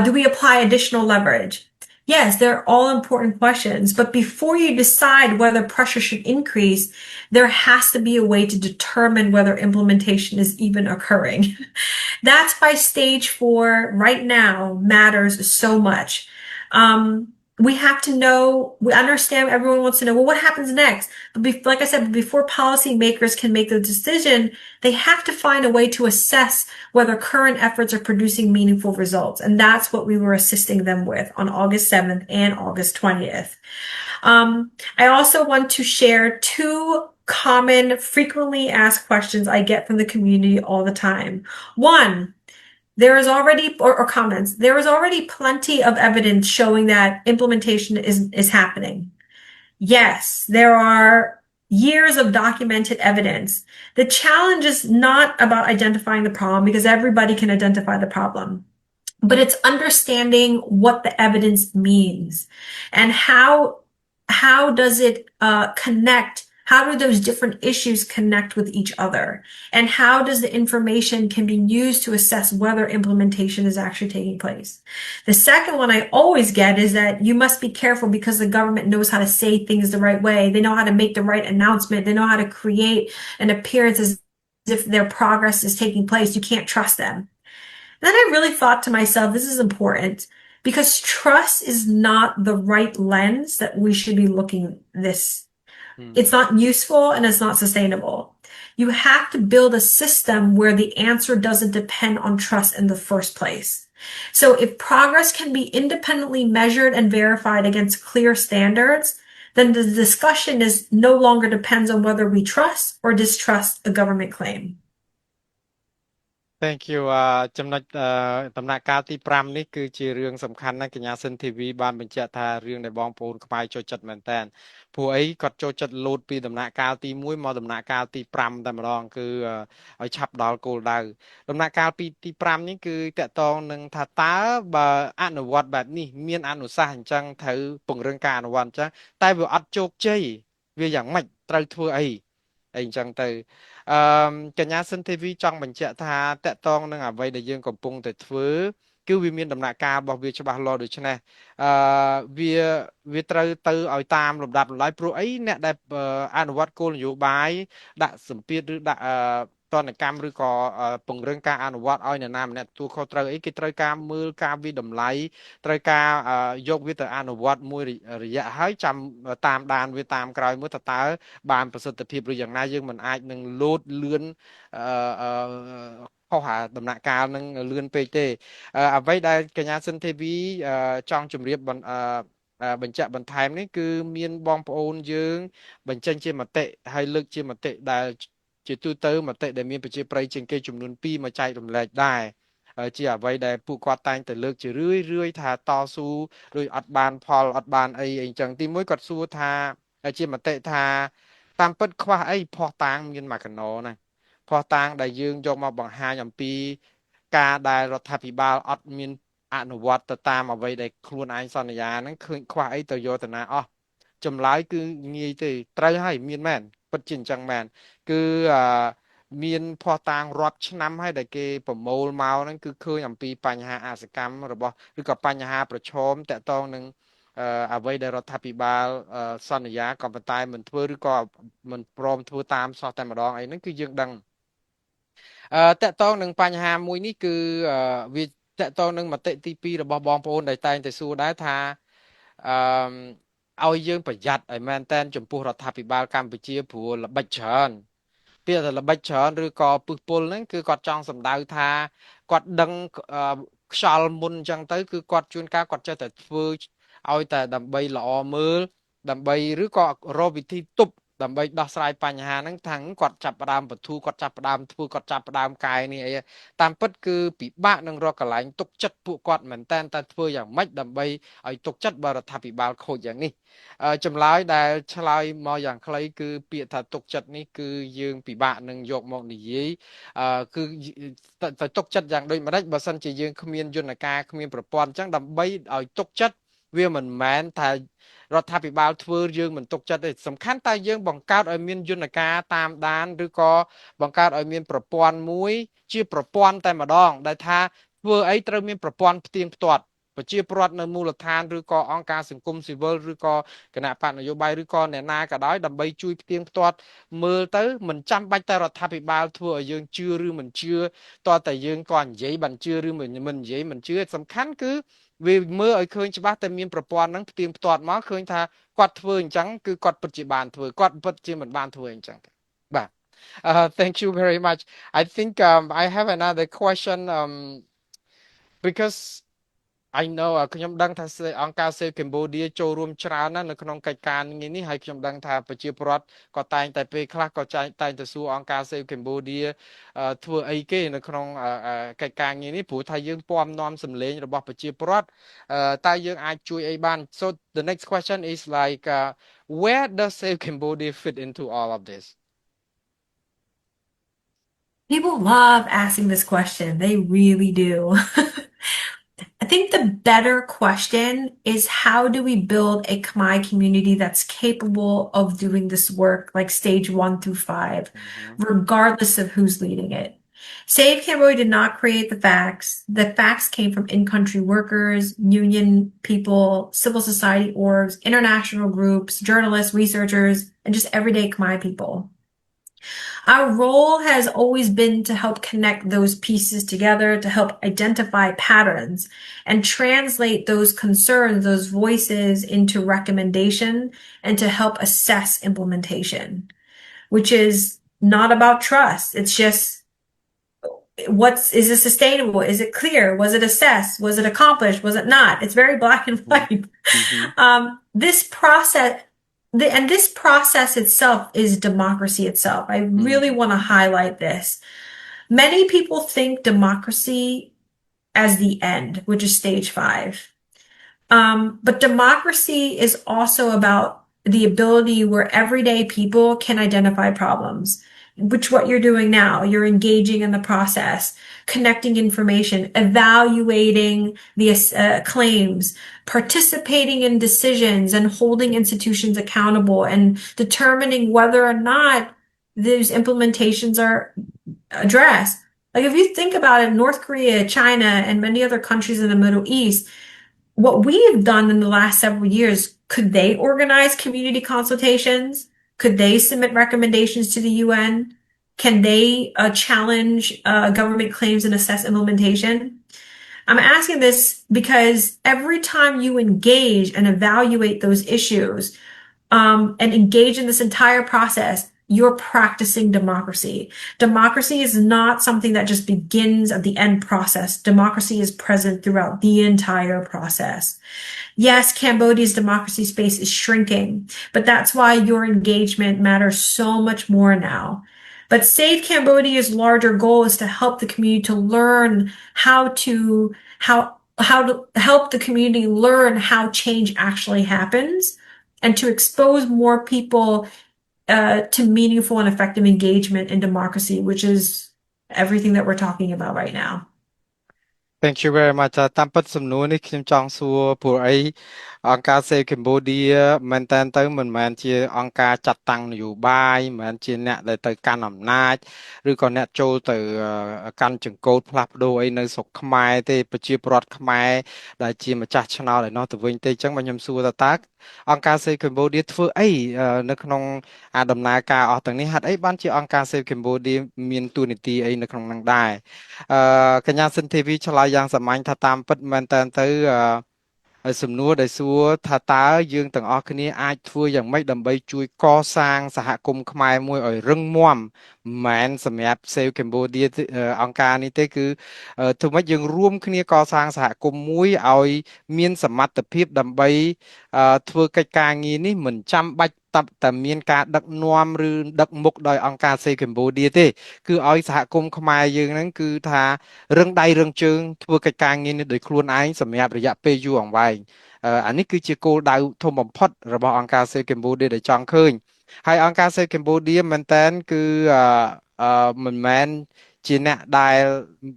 Do we apply additional leverage? Yes, they're all important questions, but before you decide whether pressure should increase, there has to be a way to determine whether implementation is even occurring. That's why stage 4 right now matters so much. We have to know, we understand everyone wants to know, well, what happens next? But like I said, before policymakers can make the decision, they have to find a way to assess whether current efforts are producing meaningful results. And that's what we were assisting them with on August 7th and August 20th. I also want to share two common, frequently asked questions I get from the community all the time. One, there is already, or comments, there is already plenty of evidence showing that implementation is happening. Yes, there are years of documented evidence. The challenge is not about identifying the problem because everybody can identify the problem, but it's understanding what the evidence means and how does it connect? How do those different issues connect with each other? And how does the information can be used to assess whether implementation is actually taking place? The second one I always get is that you must be careful because the government knows how to say things the right way. They know how to make the right announcement. They know how to create an appearance as if their progress is taking place. You can't trust them. Then I really thought to myself, this is important because trust is not the right lens that we should be looking this. It's not useful and it's not sustainable. You have to build a system where the answer doesn't depend on trust in the first place. So if progress can be independently measured and verified against clear standards, then the discussion is no longer depends on whether we trust or distrust a government claim. Thank you ចំណុចដំណាក់កាលទី5នេះគឺជារឿងសំខាន់ណាស់កញ្ញាសិនធីវីបានបញ្ជាក់ថារឿងដែលបងប្អូនខ្មែរចូលចិត្តមែនតើព្រោះអីគាត់ចូលចិត្តលោតពីដំណាក់កាលទី1មកដំណាក់កាលទី5តែម្ដងគឺឲ្យឆាប់ដល់គោលដៅដំណាក់កាលទី5នេះគឺតកតងនឹងថាតើបើអនុវត្តបែបនេះមានអនុសាសន៍អញ្ចឹងត្រូវពង្រឹងការអនុវត្តអញ្ចឹងតែវាអត់ជោគជ័យវាយ៉ាងម៉េចត្រូវធ្វើអីអញ្ចឹងទៅអឺកញ្ញាសិនធីវីចង់បញ្ជាក់ថាតកតងនឹងអ្វីដែលយើងកំពុងតែធ្វើគឺវាមានដំណាក់កាលរបស់វាច្បាស់លាស់ដូច្នេះអឺវាត្រូវទៅឲ្យតាមលំដាប់លំដោយព្រោះអីអ្នកដែលអនុវត្តគោលនយោបាយដាក់សម្ពាធឬដាក់តនកម្មឬក៏ពង្រឹងការអនុវត្តឲ្យអ្នកណាម្នាក់ទទួលខុសត្រូវអីគេត្រូវការមើលការវិតម្លៃត្រូវការយកវាទៅអនុវត្តមួយរយៈហើយចាំតាមដានវាតាមក្រោយមើលតើបានប្រសិទ្ធភាពឬយ៉ាងណាយើងមិនអាចនឹងលោតលឿនខុសដំណាក់កាលនឹងលឿនពេកទេអ្វីដែលកញ្ញាសិនទេវីចង់ជម្រាបបញ្ជាក់បន្ថែមនេះគឺមានបងប្អូនយើងបញ្ចេញជាមតិហើយលើកជាមតិដែលជាទូទៅមតិដែលមានប្រជាប្រិយជាងគេចំនួន2មកចែករំលែកដែរជាអ្វីដែលពួកគាត់តែងតែលើកជារឿយថាតស៊ូឬអត់បានផលអត់បានអីអញ្ចឹងទីមួយគាត់សួរថាជាមតិថាតាមពិតខ្វះអីផោះតាងមានមួយកណោណាផោះតាងដែលយើងយកមកបង្ហាញអំពីការដែលរដ្ឋាភិបាលអត់មានអនុវត្តទៅតាមអ្វីដែលខ្លួនឯងសន្យាហ្នឹងឃើញខ្វះអីទៅយកទៅណាអស់ចម្លើយគឺងាយទេត្រូវហើយមានមែនពិតជាអញ្ចឹងមែនគឺមានភ័ស្តុតាងរាប់ឆ្នាំហើយដែលគេប្រមូលមកហ្នឹងគឺឃើញអំពីបញ្ហាអសកម្មរបស់ឬក៏បញ្ហាប្រឈមតាក់ទងនឹងអ្វីដែលរដ្ឋាភិបាលសន្យាក៏ប៉ុន្តែមិនធ្វើឬក៏មិនព្រមធ្វើតាមសោះតែម្ដងអីហ្នឹងគឺយើងដឹងតកតងនឹងបញ្ហាមួយនេះគឺវាតកតងនឹងមតិទី2របស់បងប្អូនដែលតែងតែសួរដែរថាឲ្យយើងប្រយ័ត្នឲ្យមែនតែនចំពោះរដ្ឋាភិបាលកម្ពុជាព្រោះល្បិចច្រើនពាក្យថាល្បិចច្រើនឬក៏ពឹសពុលហ្នឹងគឺគាត់ចង់សម្ដៅថាគាត់ដឹងខ្យល់មុនអញ្ចឹងទៅគឺគាត់ជួនកាលគាត់ចេះតែធ្វើឲ្យតែដើម្បីល្អមើលដើម្បីឬក៏រកវិធីទប់ដើម្បីដោះស្រាយបញ្ហាហ្នឹងថាគាត់ចាប់ផ្ដើមបទូគាត់ចាប់ផ្ដើមធ្វើគាត់ចាប់ផ្ដើមកែនេះអីតាមពិតគឺពិបាកនឹងរកកន្លែងទុកចិត្តពួកគាត់មែនតែនតែធ្វើយ៉ាងម៉េចដើម្បីឲ្យទុកចិត្តបរដ្ឋាភិបាលខូចយ៉ាងនេះចម្លើយដែលឆ្លើយមកយ៉ាងខ្លីគឺពាក្យថាទុកចិត្តនេះគឺយើងពិបាកនឹងយកមកនិយាយគឺទៅទុកចិត្តយ៉ាងដូចម្ដេចបើសិនជាយើងគ្មានយន្តការគ្មានប្រព័ន្ធអញ្ចឹងដើម្បីឲ្យទុកចិត្តវាមិនមែនថា រដ្ឋាភិបាលធ្វើយើងមិនទុកចិត្តទេសំខាន់តែយើងបង្កើតឲ្យមានយន្តការតាមដានឬក៏បង្កើតឲ្យមានប្រព័ន្ធមួយជាប្រព័ន្ធតែម្ដងដែលថាធ្វើអីត្រូវមានប្រព័ន្ធផ្ទៀងផ្ទាត់ប្រជាពលរដ្ឋនៅមូលដ្ឋានឬក៏អង្គការសង្គមស៊ីវិលឬក៏គណៈបកនយោបាយឬក៏អ្នកណាក៏ដោយដើម្បីជួយផ្ទៀងផ្ទាត់មើលទៅមិនចាំបាច់តែរដ្ឋាភិបាលធ្វើឲ្យយើងជឿឬមិនជឿតើតែយើងក៏និយាយបានជឿឬមិននិយាយមិនជឿសំខាន់គឺវាមើលឲ្យឃើញច្បាស់តែមានប្រព័ន្ធហ្នឹងផ្ទៀងផ្ទាត់មកឃើញថាគាត់ធ្វើអញ្ចឹងគឺគាត់ពិតជាបានធ្វើគាត់ពិតជាមិនបានធ្វើអញ្ចឹងបាទ thank you very much I think I have another question because I know ខ្ញុំដឹងថាអង្គការ Save Cambodia ចូលរួមច្រើនណាស់នៅក្នុងកិច្ចការនេះហើយខ្ញុំដឹងថាប្រជាពលរដ្ឋក៏តែងតែពេលខ្លះក៏តែងតែសួរអង្គការ Save Cambodia ធ្វើអីគេនៅក្នុងកិច្ចការងារនេះព្រោះថាយើងពំនាំសម្លេងរបស់ប្រជាពលរដ្ឋតើយើងអាចជួយអីបាន so the next question is like where does Save Cambodia fit into all of this People love asking this question. They really do. I think the better question is how do we build a Khmer community that's capable of doing this work like stage 1 through 5, regardless of who's leading it? Save Cambodia did not create the facts. The facts came from in-country workers, union people, civil society orgs, international groups, journalists, researchers, and just everyday Khmer people. Our role has always been to help connect those pieces together, to help identify patterns and translate those concerns, those voices into recommendation and to help assess implementation, which is not about trust. It's just is it sustainable? Is it clear? Was it assessed? Was it accomplished? Was it not? It's very black and white. This process itself is democracy itself. I really want to highlight this. Many people think democracy as the end, which is stage 5. But democracy is also about the ability where everyday people can identify problems, which what you're doing now. You're engaging in the process, connecting information, evaluating the claims, participating in decisions and holding institutions accountable and determining whether or not those implementations are addressed. Like if you think about it, North Korea, China, and many other countries in the Middle East, what we have done in the last several years, could they organize community consultations? Could they submit recommendations to the UN? Can they challenge government claims and assess implementation? I'm asking this because every time you engage and evaluate those issues and engage in this entire process, you're practicing democracy. Democracy is not something that just begins at the end process. Democracy is present throughout the entire process. Yes, Cambodia's democracy space is shrinking, but that's why your engagement matters so much more now. But Save Cambodia's larger goal is to help the community to learn how to help the community learn how change actually happens and to expose more people to meaningful and effective engagement in democracy, which is everything that we're talking about right now. Thank you very much តាមពិតសំណួរនេះខ្ញុំចង់សួរព្រោះអីអង្គការ Save Cambodia មែនតើទៅមិនមែនជាអង្គការចាត់តាំងនយោបាយមិនមែនជាអ្នកដែលទៅកាន់អំណាចឬក៏អ្នកចូលទៅកាន់ចង្កូតផ្លាស់ប្ដូរអីនៅស្រុកខ្មែរទេប្រជាពលរដ្ឋខ្មែរដែលជាម្ចាស់ឆ្នោតឯនោះទៅវិញទេអញ្ចឹងបើខ្ញុំសួរតើអង្គការ Save Cambodia ធ្វើអីនៅក្នុងដំណើរការអស់ទាំងនេះហេតុអីបានជាអង្គការ Save Cambodia មានតួនាទីអីនៅក្នុងហ្នឹងដែរកញ្ញាសិនធីវីឆ្លើយយ៉ាងសាមញ្ញថាតាមពិតមែនតើទៅសំណួរដែលសួរថាតើយើងទាំងអស់គ្នាអាចធ្វើយ៉ាងម៉េចដើម្បីជួយកសាងសហគមន៍ខ្មែរមួយឲ្យរឹងមាំមិនមែនសម្រាប់ Save Cambodia អង្គការនេះទេគឺធ្វើម៉េចយើងរួមគ្នាកសាងសហគមន៍មួយឲ្យមានសមត្ថភាពដើម្បីធ្វើកិច្ចការងារនេះមិនចាំបាច់តែមានការដឹកនាំឬដឹកមុខដោយអង្គការ Save Cambodia ទេគឺឲ្យសហគមន៍ខ្មែរយើងហ្នឹងគឺថារឹងដៃរឹងជើងធ្វើកិច្ចការងារនេះដោយខ្លួនឯងសម្រាប់រយៈពេលយូរអង្វែងអានេះគឺជាគោលដៅធំបំផុតរបស់អង្គការ Save Cambodia ដែលចង់ឃើញហើយអង្គការ Save Cambodia មែនតើគឺមិនមែន ជាអ្នកដែល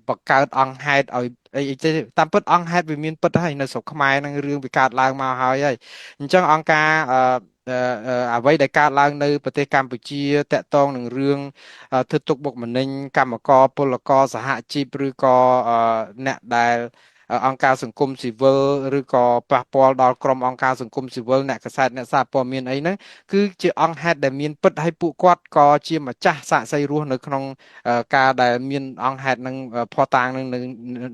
បង្កើតអង្គហេតុឲ្យអីទេតាមពិតអង្គហេតុវាមានពិតហើយនៅស្រុកខ្មែរនឹងរឿងវាកើតឡើងមកហើយអញ្ចឹងអង្គការអ្វីដែលកើតឡើងនៅប្រទេសកម្ពុជាតាក់ទងនឹងរឿងធ្វើទុកបុកម្នេញកម្មករពលករសហជីពឬក៏អ្នកដែលអង្គការសង្គមស៊ីវិលឬក៏ប៉ះពាល់ដល់ក្រុមអង្គការសង្គមស៊ីវិលអ្នកកសែតអ្នកសារព័ត៌មានអីហ្នឹងគឺជាអង្គហេតុដែលមានពិតហើយពួកគាត់ក៏ជាម្ចាស់សាក្សីរស់នៅក្នុងការដែលមានអង្គហេតុនឹងភស្តុតាងនឹង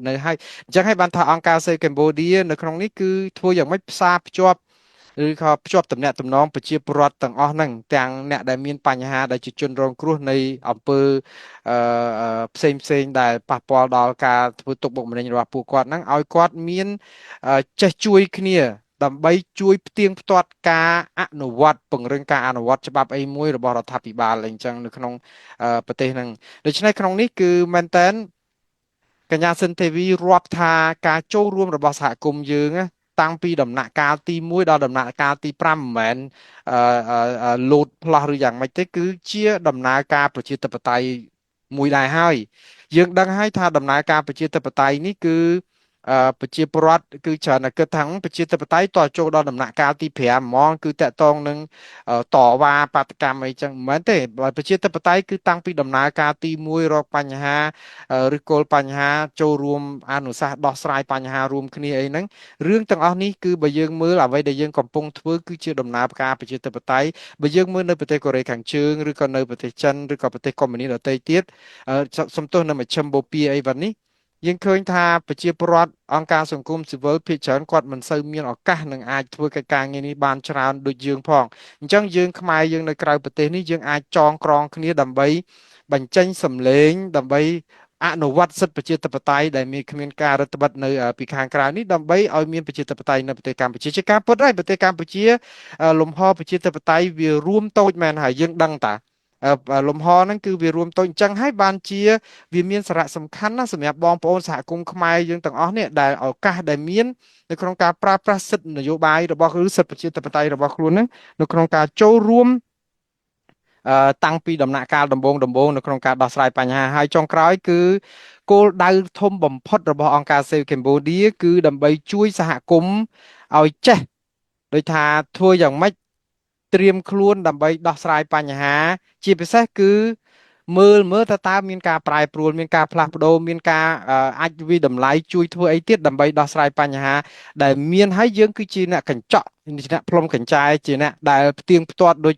នៅហើយអញ្ចឹងហើយបានថាអង្គការសេកម្ពុជានៅក្នុងនេះគឺធ្វើយ៉ាងម៉េចផ្សារភ្ជាប់ឬក៏ភ្ជាប់ទំនាក់ទំនងប្រជាពលរដ្ឋទាំងអស់ហ្នឹងទាំងអ្នកដែលមានបញ្ហាដែលជាជនរងគ្រោះនៃអំពើផ្សេងដែលប៉ះពាល់ដល់ការធ្វើទុកបុកម្នេញរបស់ពួកគាត់ហ្នឹងឲ្យគាត់មានចេះជួយគ្នាដើម្បីជួយផ្ទៀងផ្ទាត់ការអនុវត្តពង្រឹងការអនុវត្តច្បាប់អីមួយរបស់រដ្ឋាភិបាលអីចឹងនៅក្នុងប្រទេសហ្នឹងដូច្នេះក្នុងនេះគឺមែនតើកញ្ញាសិនទេវីរាប់ថាការចូលរួមរបស់សហគមន៍យើងតាំងពីដំណាក់កាលទី1ដល់ដំណាក់កាលទី5មិនមែនលោតផ្លោះឬយ៉ាងម៉េចទេគឺជាដំណើរការប្រជាធិបតេយ្យមួយដែរហើយយើងដឹងហើយថាដំណើរការប្រជាធិបតេយ្យនេះគឺប្រជាពលរដ្ឋគឺច្រើនតែគិតថាប្រជាធិបតេយ្យតចូលដល់ដំណាក់កាលទី5ហ្មងគឺតកតងនឹងតវ៉ាបាតកម្មអីចឹងមិនមែនទេបើប្រជាធិបតេយ្យគឺតាំងពីដំណើរការទី1រកបញ្ហាឬគោលបញ្ហាចូលរួមអនុសាសន៍ដោះស្រាយបញ្ហារួមគ្នាអីហ្នឹងរឿងទាំងអស់នេះគឺបើយើងមើលអ្វីដែលយើងកំពុងធ្វើគឺជាដំណើរការប្រជាធិបតេយ្យបើយើងមើលនៅប្រទេសកូរ៉េខាងជើងឬក៏នៅប្រទេសចិនឬក៏ប្រទេសកុម្មុយនីសដទៃទៀតសំទោសនៅមជ្ឈិមបូព៌ាអីវ៉ានេះយើងឃើញថាប្រជាពលរដ្ឋអង្គការសង្គមស៊ីវិលភាគច្រើនគាត់មិនសូវមានឱកាសនឹងអាចធ្វើកិច្ចការងារនេះបានច្រើនដូចយើងផងអញ្ចឹងយើងខ្មែរយើងនៅក្រៅប្រទេសនេះយើងអាចចងក្រងគ្នាដើម្បីបញ្ចេញសម្លេងដើម្បីអនុវត្តសិទ្ធិប្រជាធិបតេយ្យដែលមានគ្មានការរដ្ឋបတ်នៅពីខាងក្រៅនេះដើម្បីឲ្យមានប្រជាធិបតេយ្យនៅប្រទេសកម្ពុជាជាការពិតហើយប្រទេសកម្ពុជាលំហប្រជាធិបតេយ្យវារួមតូចមែនហើយយើងដឹងតាលំហហ្នឹងគឺវារួមតូចអញ្ចឹងហើយបានជាវាមានសារៈសំខាន់ណាស់សម្រាប់បងប្អូនសហគមន៍ខ្មែរយើងទាំងអស់នេះដែលឱកាសដែលមាននៅក្នុងការប្រើប្រាស់សិទ្ធិនយោបាយរបស់ឬសិទ្ធិប្រជាធិបតេយ្យរបស់ខ្លួនហ្នឹងនៅក្នុងការចូលរួមតាំងពីដំណាក់កាលដំបូងនៅក្នុងការដោះស្រាយបញ្ហាហើយចុងក្រោយគឺគោលដៅធំបំផុតរបស់អង្គការ Save Cambodia គឺដើម្បីជួយសហគមន៍ឲ្យចេះដោយថាធ្វើយ៉ាងម៉េចត្រៀមខ្លួនដើម្បីដោះស្រាយបញ្ហាជាពិសេសគឺមើលតើមានការប្រែប្រួលមានការផ្លាស់ប្ដូរមានការអាចវិតម្លៃជួយធ្វើអីទៀតដើម្បីដោះស្រាយបញ្ហាដែលមានហើយយើងគឺជាអ្នកកញ្ចក់ជាអ្នកផ្លុំកញ្ចាយជាអ្នកដែលផ្ទៀងផ្ទាត់ដូច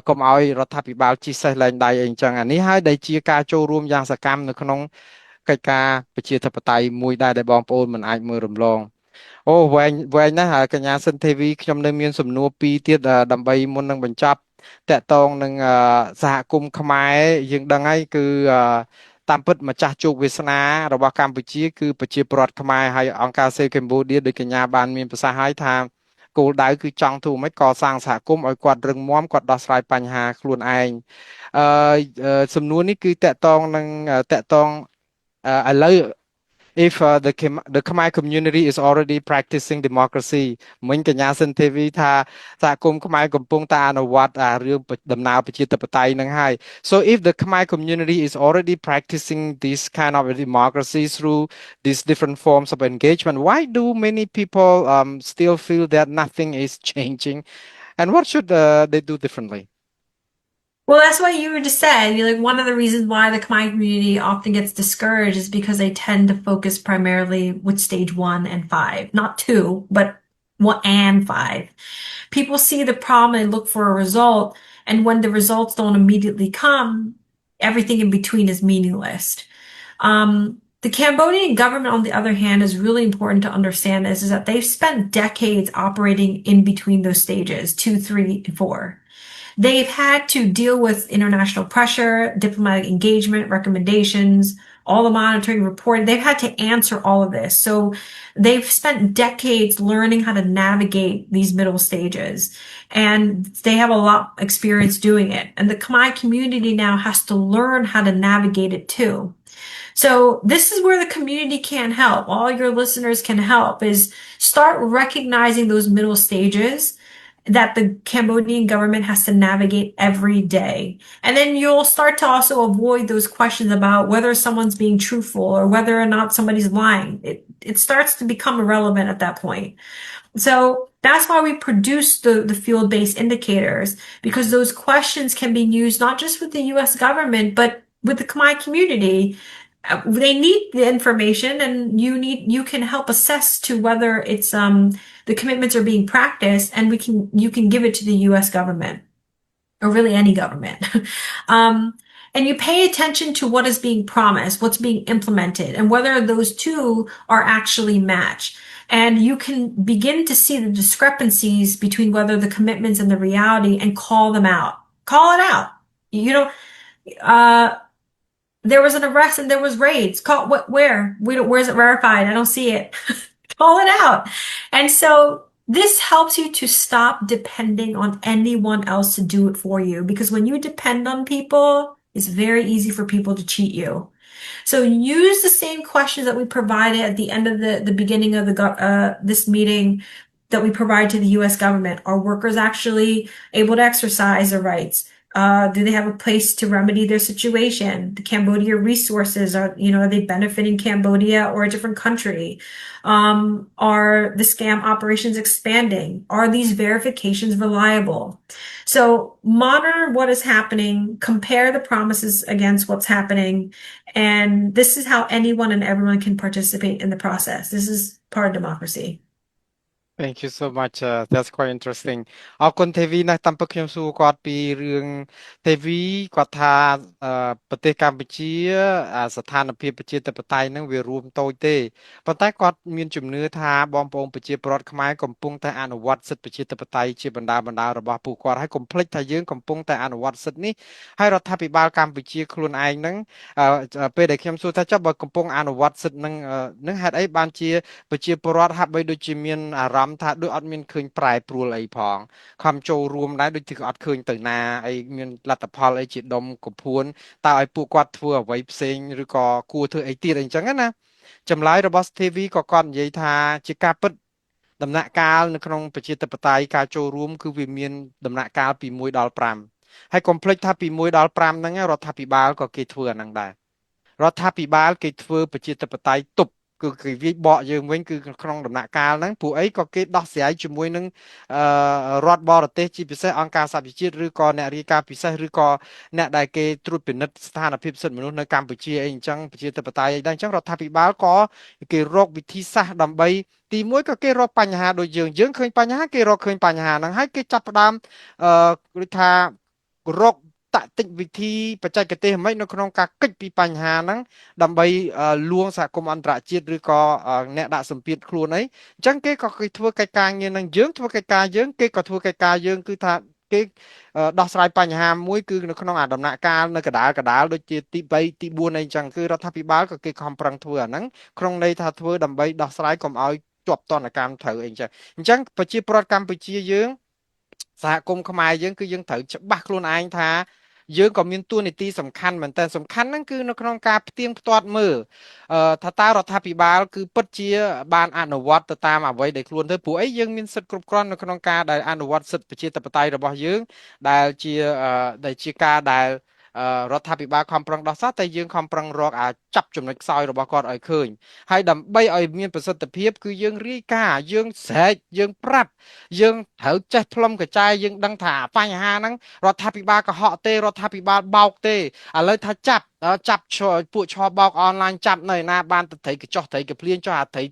កុំឲ្យរដ្ឋាភិបាលជិះសេះលែងដៃអីចឹងអានេះហើយដែលជាការចូលរួមយ៉ាងសកម្មនៅក្នុងកិច្ចការប្រជាធិបតេយ្យមួយដែរដែលបងប្អូនមិនអាចមើលរំលងអូវែងណាស់ហើយកញ្ញាសិនទេវីខ្ញុំនៅមានសំណួរពីរទៀតដើម្បីមុននឹងបញ្ចប់តកតងនឹងសហគមន៍ខ្មែរយើងដឹងហើយគឺតាមពិតម្ចាស់ជោគវាសនារបស់កម្ពុជាគឺប្រជាពលរដ្ឋខ្មែរហើយអង្គការ Save Cambodia ដោយកញ្ញាបានមានប្រសាសន៍ហើយថាគោលដៅគឺចង់ធ្វើម៉េចកសាងសហគមន៍ឲ្យគាត់រឹងមាំគាត់ដោះស្រាយបញ្ហាខ្លួនឯងសំណួរនេះគឺតកតងនឹងតកតងឥឡូវif the Khmer community is already practicing democracy មិញកញ្ញាសិនទេវីថាសហគមន៍ខ្មែរកំពុងតែអនុវត្តរឿងដំណើរប្រជាធិបតេយ្យនឹងហើយ so if the Khmer community is already practicing this kind of democracy through these different forms of engagement why do many people still feel that nothing is changing and what should they do differently Well, that's what you just said. Like one of the reasons why the Khmer community often gets discouraged is because they tend to focus primarily with stage 1 and 5, not 2, but 1 and 5. People see the problem and look for a result, and when the results don't immediately come, everything in between is meaningless. The Cambodian government, on the other hand, is really important to understand is that they've spent decades operating in between those stages, 2, 3, and 4. They've had to deal with international pressure, diplomatic engagement, recommendations, all the monitoring, reporting. They've had to answer all of this. So they've spent decades learning how to navigate these middle stages. And they have a lot of experience doing it. And the Khmer community now has to learn how to navigate it too. So this is where the community can help. All your listeners can help is start recognizing those middle stages that the Cambodian government has to navigate every day. And then you'll start to also avoid those questions about whether someone's being truthful or whether or not somebody's lying. It starts to become irrelevant at that point. So that's why we produce the field-based indicators, because those questions can be used not just with the US government, but with the Khmer community. They need the information, and you can help assess to whether it's the commitments are being practiced, and you can give it to the US government or really any government. And you pay attention to what is being promised, what's being implemented, and whether those two are actually matched. And you can begin to see the discrepancies between whether the commitments and the reality and call them out. Call it out. You know, there was an arrest and there was raids. Call where? Where's it verified? I don't see it. Call it out. And so this helps you to stop depending on anyone else to do it for you, because when you depend on people, it's very easy for people to cheat you. So use the same questions that we provided at the end of the beginning of this meeting that we provide to the U.S. government. Are workers actually able to exercise their rights? Do they have a place to remedy their situation? The Cambodia resources are they benefiting Cambodia or a different country? Are the scam operations expanding? Are these verifications reliable? So monitor what is happening, compare the promises against what's happening, and this is how anyone and everyone can participate in the process. This is part of democracy. Thank you so much. That's quite interesting. អរគុណទេវីណាស់តាមពិតខ្ញុំសួរគាត់ពីរឿងទេវីគាត់ថាប្រទេសកម្ពុជាស្ថានភាពប្រជាធិបតេយ្យហ្នឹងវារួមតូចទេប៉ុន្តែគាត់មានជំនឿថាបងប្អូនប្រជាពលរដ្ឋខ្មែរកំពុងតែអនុវត្តសិទ្ធិប្រជាធិបតេយ្យជាបណ្ដារបស់ពួកគាត់ហើយកុំភ្លេចថាយើងកំពុងតែអនុវត្តសិទ្ធិនេះហើយរដ្ឋាភិបាលកម្ពុជាខ្លួនឯងហ្នឹងពេលដែលខ្ញុំសួរថាចុះបើកំពុងអនុវត្តសិទ្ធិហ្នឹងហេតុអីបានជាប្រជាពលរដ្ឋហាក់បីដូចជាមានអារម្មណ៍ថាដូចអត់មានឃើញប្រែប្រួលអីផងខំចូលរួមដែរដូចជាអត់ឃើញទៅណាអីមានលទ្ធផលអីជាដុំកំភួនតើឲ្យពួកគាត់ធ្វើអ្វីផ្សេងឬក៏គួរធ្វើអីទៀតអីចឹងណាចម្លើយរបស់ TV ក៏គាត់និយាយថាជាការពិតដំណាក់កាលនៅក្នុងប្រជាធិបតេយ្យការចូលរួមគឺវាមានដំណាក់កាលពី1ដល់5ហើយកុំភ្លេចថាពី1ដល់5ហ្នឹងរដ្ឋាភិបាលក៏គេធ្វើអាហ្នឹងដែររដ្ឋាភិបាលគេធ្វើប្រជាធិបតេយ្យទប់គឺគេវាយបកយើងវិញគឺក្នុងដំណាក់កាលហ្នឹងពួកអីក៏គេដោះស្រាយជាមួយនឹងរដ្ឋបរទេសជាពិសេសអង្គការសហប្រជាជាតិឬក៏អ្នករាយការណ៍ពិសេសឬក៏អ្នកដែលគេត្រួតពិនិត្យស្ថានភាពសិទ្ធិមនុស្សនៅកម្ពុជាអីអញ្ចឹងប្រជាធិបតេយ្យអីដែរអញ្ចឹងរដ្ឋាភិបាលក៏គេរកវិធីសាស្ត្រដើម្បីទីមួយក៏គេរកបញ្ហាដូចយើងឃើញបញ្ហាគេរកឃើញបញ្ហាហ្នឹងហើយគេចាប់ផ្ដើមដូចថារកតតិវិធីបច្ចេកទេសមិននៅក្នុងការកិច្ចពីបញ្ហាហ្នឹងដើម្បីលួងសហគមន៍អន្តរជាតិឬក៏អ្នកដាក់សម្ពាធខ្លួនអីអញ្ចឹងគេក៏គេធ្វើកិច្ចការងារហ្នឹងយើងធ្វើកិច្ចការយើងគេក៏ធ្វើកិច្ចការយើងគឺថាគេដោះស្រាយបញ្ហាមួយគឺនៅក្នុងអាដំណាក់កាលនៅកដាលដូចជាទី3ទី4អីអញ្ចឹងគឺរដ្ឋាភិបាលក៏គេខំប្រឹងធ្វើអាហ្នឹងក្នុងន័យថាធ្វើដើម្បីដោះស្រាយកុំឲ្យជាប់ទណ្ឌកម្មត្រូវអីអញ្ចឹងប្រជាពលរដ្ឋកម្ពុជាយើងសហគមន៍ខ្មែរយើងគឺយើងត្រូវច្បាស់ខ្លួនឯងថាយើងក៏មានតួនាទីសំខាន់មែនតើសំខាន់ហ្នឹងគឺនៅក្នុងការផ្ទៀងផ្ទាត់មើលថាតើរដ្ឋាភិបាលគឺពិតជាបានអនុវត្តទៅតាមអ្វីដែលខ្លួនធ្វើពួកអីយើងមានសិទ្ធិគ្រប់គ្រាន់នៅក្នុងការដែលអនុវត្តសិទ្ធិប្រជាធិបតេយ្យរបស់យើងដែលជាការដែលរដ្ឋាភិបាលខំប្រឹងដោះស្រាយតែយើងខំប្រឹងរកចាប់ចំណុចខ្សោយរបស់គាត់ឲ្យឃើញហើយដើម្បីឲ្យមានប្រសិទ្ធភាពគឺយើងរាយការណ៍យើងស្រែកយើងប្រាប់យើងត្រូវចេះផ្លុំកចាយយើងដឹងថាបញ្ហាហ្នឹងរដ្ឋាភិបាលកុហកទេរដ្ឋាភិបាលបោកទេឥឡូវថាចាប់ពួកឆបោកអនឡាញចាប់នៅណាបានទៅត្រីកញ្ចោះត្រីកភ្លៀងចុះអាត្រី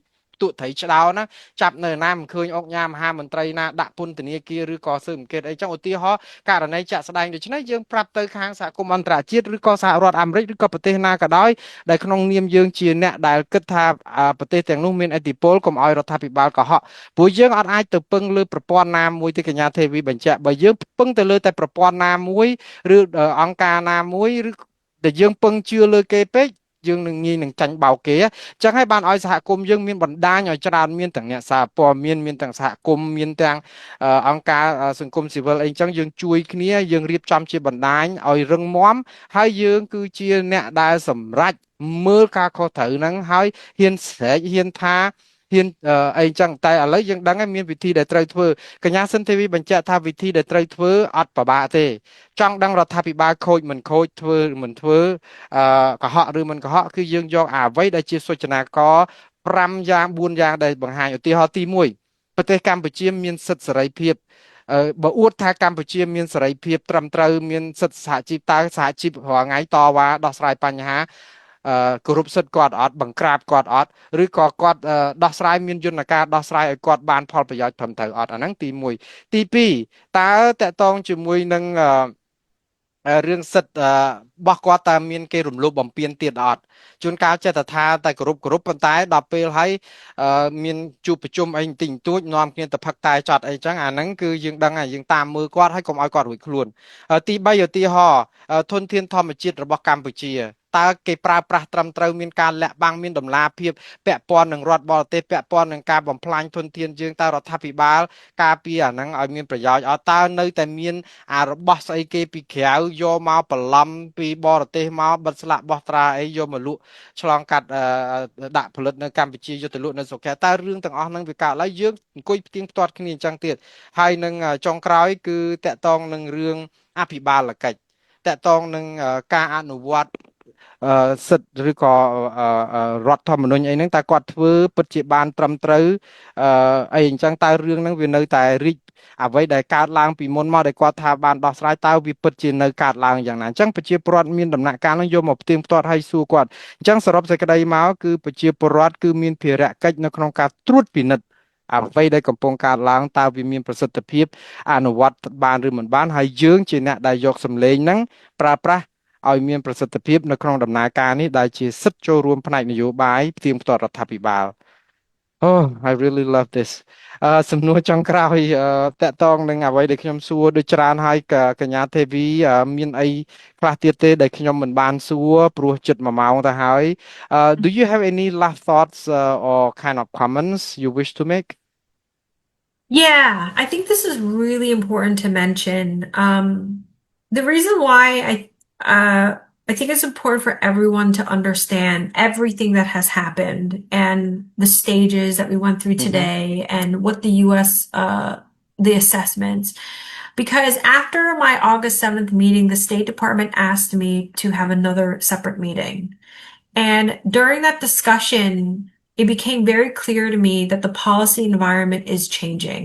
ទូត្រីឆ្ដោណាចាប់នៅណាមិនឃើញអុកញ៉ាមហាមន្ត្រីណាដាក់ពន្ធនាគារឬក៏ស៊ើបអង្កេតអីចឹងឧទាហរណ៍ករណីជាក់ស្ដែងដូច្នេះយើងប្រាប់ទៅខាងសហគមន៍អន្តរជាតិឬក៏សហរដ្ឋអាមេរិកឬក៏ប្រទេសណាក៏ដោយដែលក្នុងនាមយើងជាអ្នកដែលគិតថាប្រទេសទាំងនោះមានឥទ្ធិពលកុំឲ្យរដ្ឋាភិបាលកុហកព្រោះយើងអត់អាចទៅពឹងលើប្រព័ន្ធណាមួយទេកញ្ញាទេវីបញ្ជាក់បើយើងពឹងទៅលើតែប្រព័ន្ធណាមួយឬអង្គការណាមួយឬដែលយើងពឹងជឿលើគេពេកយើងនឹងងាយនឹងចាញ់បោកគេអញ្ចឹងហើយបានឲ្យសហគមន៍យើងមានបណ្ដាញឲ្យច្រើនមានទាំងអ្នកសារព័ត៌មានទាំងសហគមន៍មានទាំងអង្គការសង្គមស៊ីវិលអីអញ្ចឹងយើងជួយគ្នាយើងរៀបចំជាបណ្ដាញឲ្យរឹងមាំហើយយើងគឺជាអ្នកដែលសម្រេចមើលការខុសត្រូវហ្នឹងហើយហ៊ានស្រែកហ៊ានថា ហ៊ានអីចឹងតែឥឡូវយើងដឹងហើយមានវិធីដែលត្រូវធ្វើកញ្ញាសិនទេវីបញ្ជាក់ថាវិធីដែលត្រូវធ្វើអត់ពិបាកទេចង់ដឹងរដ្ឋាភិបាលខូចមិនខូចធ្វើមិនធ្វើកុហកឬមិនកុហកគឺយើងយកអ្វីដែលជាសូចនាករ5យ៉ាង4យ៉ាងដែលបង្ហាញឧទាហរណ៍ទី1ប្រទេសកម្ពុជាមានសិទ្ធិសេរីភាពបើអួតថាកម្ពុជាមានសេរីភាពត្រឹមត្រូវមានសិទ្ធិសហជីពតើសហជីពរាល់ថ្ងៃតវ៉ាដោះស្រាយបញ្ហាគោរពសិទ្ធិគាត់អត់បង្ក្រាបគាត់អត់ឬក៏គាត់ដោះស្រាយមានយន្តការដោះស្រាយឲ្យគាត់បានផលប្រយោជន៍ត្រឹមត្រូវអត់អាហ្នឹងទី1ទី2តើតកតងជាមួយនឹងរឿងសិទ្ធិរបស់គាត់តើមានគេរំលោភបំពានទៀតអត់ជួនកាលចេះតែថាតែគោរពប៉ុន្តែដល់ពេលហើយមានជួបប្រជុំអីបន្តិចបន្តួចនាំគ្នាទៅផឹកតែចត់អីចឹងអាហ្នឹងគឺយើងដឹងហើយយើងតាមមើលគាត់ហើយកុំឲ្យគាត់រួចខ្លួនទី3ឧទាហរណ៍ធនធានធម្មជាតិរបស់កម្ពុជាតើគេប្រើប្រាស់ត្រឹមត្រូវមានការលាក់បាំងមានដំណាភាពពាក់ព័ន្ធនឹងរដ្ឋបរទេសពាក់ព័ន្ធនឹងការបំផ្លាញធនធានយើងតើរដ្ឋាភិបាលការពារអាហ្នឹងឲ្យមានប្រយោជន៍អត់តើនៅតែមានអារបស់ស្អីគេពីក្រៅយកមកបន្លំពីបរទេសមកបិទស្លាកបោះត្រាអីយកមកលក់ឆ្លងកាត់ដាក់ផលិតនៅកម្ពុជាយកទៅលក់នៅស្រុកតើរឿងទាំងអស់ហ្នឹងវាកើតឡើយយើងអង្គុយផ្ទៀងផ្ទាត់គ្នាអញ្ចឹងទៀតហើយនឹងចុងក្រោយគឺតកតងនឹងរឿងអភិបាលកិច្ចតកតងនឹងការអនុវត្តសិទ្ធិឬក៏រដ្ឋធម្មនុញ្ញអីហ្នឹងតើគាត់ធ្វើពិតជាបានត្រឹមត្រូវអីអញ្ចឹងតើរឿងហ្នឹងវានៅតែរីកអ្វីដែលកើតឡើងពីមុនមកដែលគាត់ថាបានដោះស្រាយតើវាពិតជានៅកើតឡើងយ៉ាងណាអញ្ចឹងប្រជាពលរដ្ឋមានដំណាក់កាលហ្នឹងយកមកផ្ទៀងផ្ទាត់ឲ្យសួរគាត់អញ្ចឹងសរុបសេចក្តីមកគឺប្រជាពលរដ្ឋគឺមានភារកិច្ចនៅក្នុងការត្រួតពិនិត្យអ្វីដែលកំពុងកើតឡើងតើវាមានប្រសិទ្ធភាពអនុវត្តបានឬមិនបានហើយយើងជាអ្នកដែលយកសម្លេងហ្នឹងប្រើប្រាស់ឲ្យមានប្រសិទ្ធភាពនៅក្នុងដំណើរការនេះដែលជាសិទ្ធិចូលរួមផ្នែកនយោបាយផ្ទៀងផ្ទាត់រដ្ឋាភិបាល Oh I really love this សំណួរចុងក្រោយតកតងនឹងអ្វីដែលខ្ញុំសួរដូចច្រើនហើយកញ្ញាទេវីមានអីខ្លះទៀតទេដែលខ្ញុំមិនបានសួរព្រោះជិត1ម៉ោងទៅហើយ Do you have any last thoughts or kind of comments you wish to make Yeah, I think this is really important to mention. The reason why I think it's important for everyone to understand everything that has happened and the stages that we went through Mm-hmm. today and what the US the assessments. Because after my August 7th meeting, the State Department asked me to have another separate meeting. And during that discussion, it became very clear to me that the policy environment is changing.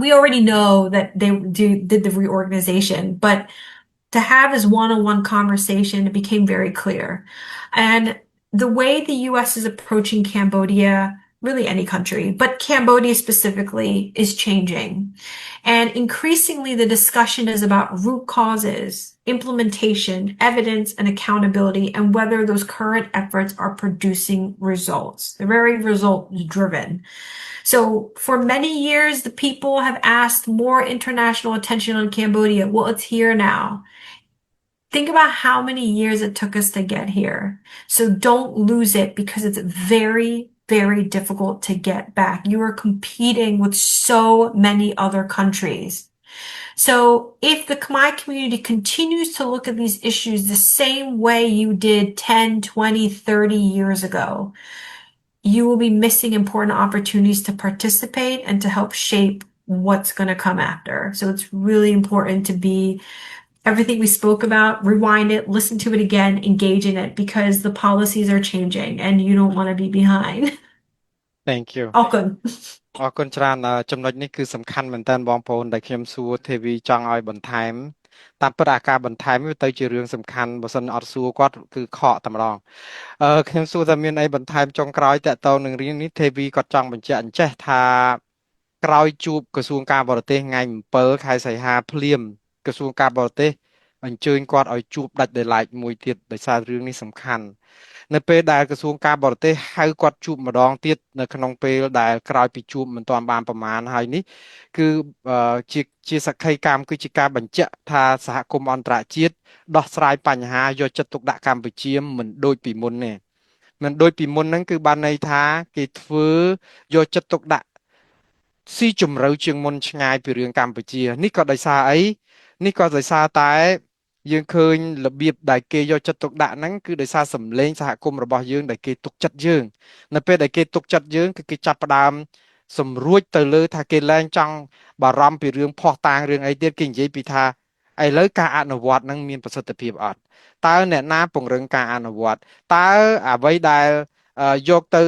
We already know that they did the reorganization, but to have this one-on-one conversation, it became very clear. And the way the US is approaching Cambodia, really any country, but Cambodia specifically, is changing. And increasingly, the discussion is about root causes, implementation, evidence, and accountability, and whether those current efforts are producing results. They're very result driven. So for many years, the people have asked more international attention on Cambodia. Well, it's here now. Think about how many years it took us to get here. So don't lose it because it's very, very difficult to get back. You are competing with so many other countries. So if the Khmer community continues to look at these issues the same way you did 10, 20, 30 years ago, you will be missing important opportunities to participate and to help shape what's going to come after. So it's really important to be everything we spoke about, rewind it, listen to it again, engage in it because the policies are changing and you don't want to be behind. Thank you អរគុណ អរគុណច្រើនចំណុចនេះគឺសំខាន់មែនតើបងប្អូនដែលខ្ញុំសួរទេវីចង់ឲ្យបន្ថែមតាមពិតអាការបន្ថែមវាទៅជារឿងសំខាន់បើសិនអត់សួរគាត់គឺខកតែម្ដងខ្ញុំសួរថាមានអីបន្ថែមចុងក្រោយតកតងនឹងរឿងនេះទេវីគាត់ចង់បញ្ជាក់អញ្ចេះថាក្រោយជួបក្រសួងការបរទេសថ្ងៃ7ខែសីហាភ្លាមក្រសួងការបរទេសអញ្ជើញគាត់ឲ្យជួបដាច់ដោយឡែកមួយទៀតដោយសាររឿងនេះសំខាន់នៅពេលដែលក្រសួងការបរទេសហៅគាត់ជួបម្ដងទៀតនៅក្នុងពេលដែលក្រោយពីជួបមិនទាន់បានប្រមាណហើយនេះគឺជាសក្ខីកម្មគឺជាការបញ្ជាក់ថាសហគមន៍អន្តរជាតិដោះស្រាយបញ្ហាយកចិត្តទុកដាក់កម្ពុជាមិនដូចពីមុនទេមិនដូចពីមុនហ្នឹងគឺបានន័យថាគេធ្វើយកចិត្តទុកដាក់ស៊ីជម្រៅជាងមុនឆ្ងាយពីរឿងកម្ពុជានេះក៏ដោយសារអីនេះក៏ដោយសារតែ យើងឃើញរបៀបដែលគេយកចិត្តទុកដាក់ហ្នឹងគឺដោយសារសម្លេងសហគមន៍របស់យើងដែលគេទុកចិត្តយើងនៅពេលដែលគេទុកចិត្តយើងគឺគេចាប់ផ្ដើមសម្រួចទៅលើថាគេលែងចង់បារម្ភពីរឿងភ័ស្តុតាងរឿងអីទៀតគេនិយាយពីថាឥឡូវការអនុវត្តហ្នឹងមានប្រសិទ្ធភាពអត់តើអ្នកណាពង្រឹងការអនុវត្តតើអ្វីដែលយកទៅ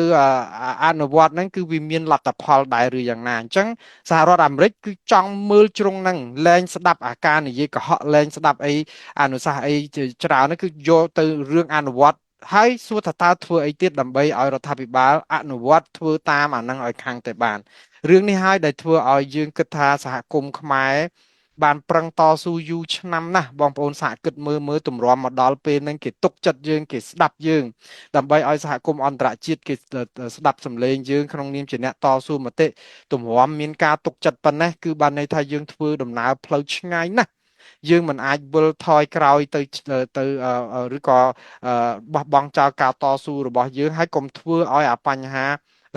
អនុវត្តហ្នឹងគឺវាមានលទ្ធផលដែរឬយ៉ាងណាអញ្ចឹងសហរដ្ឋអាមេរិកគឺចង់មើលជ្រុងហ្នឹងលែងស្ដាប់អាការនិយាយកុហកលែងស្ដាប់អីអនុសាសន៍អីច្រើនហ្នឹងគឺយកទៅរឿងអនុវត្តហើយសួរថាតើធ្វើអីទៀតដើម្បីឲ្យរដ្ឋាភិបាលអនុវត្តធ្វើតាមអាហ្នឹងឲ្យខាងតែបានរឿងនេះហើយដែលធ្វើឲ្យយើងគិតថាសហគមន៍ខ្មែរបានប្រឹងតស៊ូយូរឆ្នាំណាស់បងប្អូនសហគិតមើលទម្រាំមកដល់ពេលហ្នឹងគេទុកចិត្តយើងគេស្ដាប់យើងដើម្បីឲ្យសហគមន៍អន្តរជាតិគេស្ដាប់សម្លេងយើងក្នុងនាមជាអ្នកតស៊ូមតិទម្រាំមានការទុកចិត្តប៉ុណ្ណេះគឺបានន័យថាយើងធ្វើដំណើរផ្លូវឆ្ងាយណាស់យើងមិនអាចវិលថយក្រោយទៅឬក៏បោះបង់ចោលការតស៊ូរបស់យើងហើយកុំធ្វើឲ្យអាបញ្ហា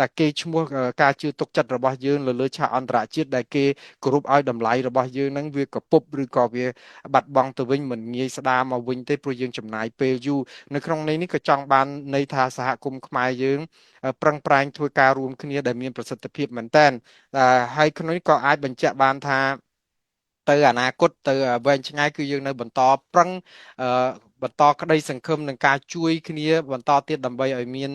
ដែលគេឈ្មោះការជឿទុកចិត្តរបស់យើងលើឆាកអន្តរជាតិដែលគេគោរពឲ្យតម្លៃរបស់យើងហ្នឹងវាកពុបឬក៏វាបាត់បង់ទៅវិញមិនងាយស្ដារមកវិញទេព្រោះយើងចំណាយពេលយូរនៅក្នុងនេះក៏ចង់បានន័យថាសហគមន៍ខ្មែរយើងប្រឹងប្រែងធ្វើការរួមគ្នាដែលមានប្រសិទ្ធភាពមែនតើហើយក្នុងនេះក៏អាចបញ្ជាក់បានថាទៅអនាគតទៅវែងឆ្ងាយគឺយើងនៅបន្តប្រឹងអឺបន្តក្តីសង្ឃឹមនឹងការជួយគ្នាបន្តទៀតដើម្បីឲ្យមាន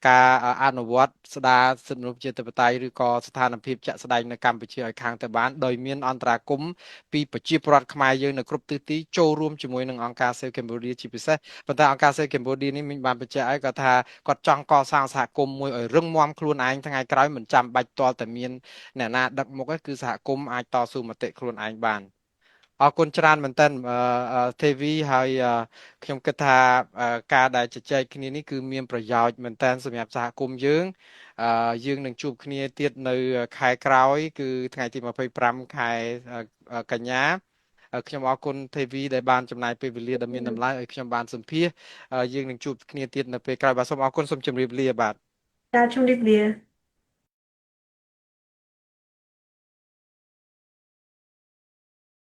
ការអនុវត្តស្ដារសិទ្ធិមនុស្សប្រជាធិបតេយ្យឬក៏ស្ថានភាពជាក់ស្ដែងនៅកម្ពុជាឲ្យខាងទៅបានដោយមានអន្តរាគមន៍ពីប្រជាពលរដ្ឋខ្មែរយើងនៅគ្រប់ទិសទីចូលរួមជាមួយនឹងអង្គការ Save Cambodia ជាពិសេសប៉ុន្តែអង្គការ Save Cambodia នេះមានបានបញ្ជាក់ឲ្យគាត់ថាគាត់ចង់កសាងសហគមន៍មួយឲ្យរឹងមាំខ្លួនឯងថ្ងៃក្រោយមិនចាំបាច់ទាល់តែមានអ្នកណាដឹកមុខទេគឺសហគមន៍អាចតស៊ូមតិខ្លួនឯងបានអរគុណច្រើនមែនតើទេវីហើយខ្ញុំគិតថាការដែលជជែកគ្នានេះគឺមានប្រយោជន៍មែនតើសម្រាប់សហគមន៍យើងយើងនឹងជួបគ្នាទៀតនៅខែក្រោយគឺថ្ងៃទី25ខែកញ្ញាខ្ញុំអរគុណទេវីដែលបានចំណាយពេលវេលាដ៏មានតម្លៃឲ្យខ្ញុំបានសម្ភាសន៍យើងនឹងជួបគ្នាទៀតនៅពេលក្រោយបាទសូមអរគុណសូមជម្រាបលាបាទចាជំរាបលា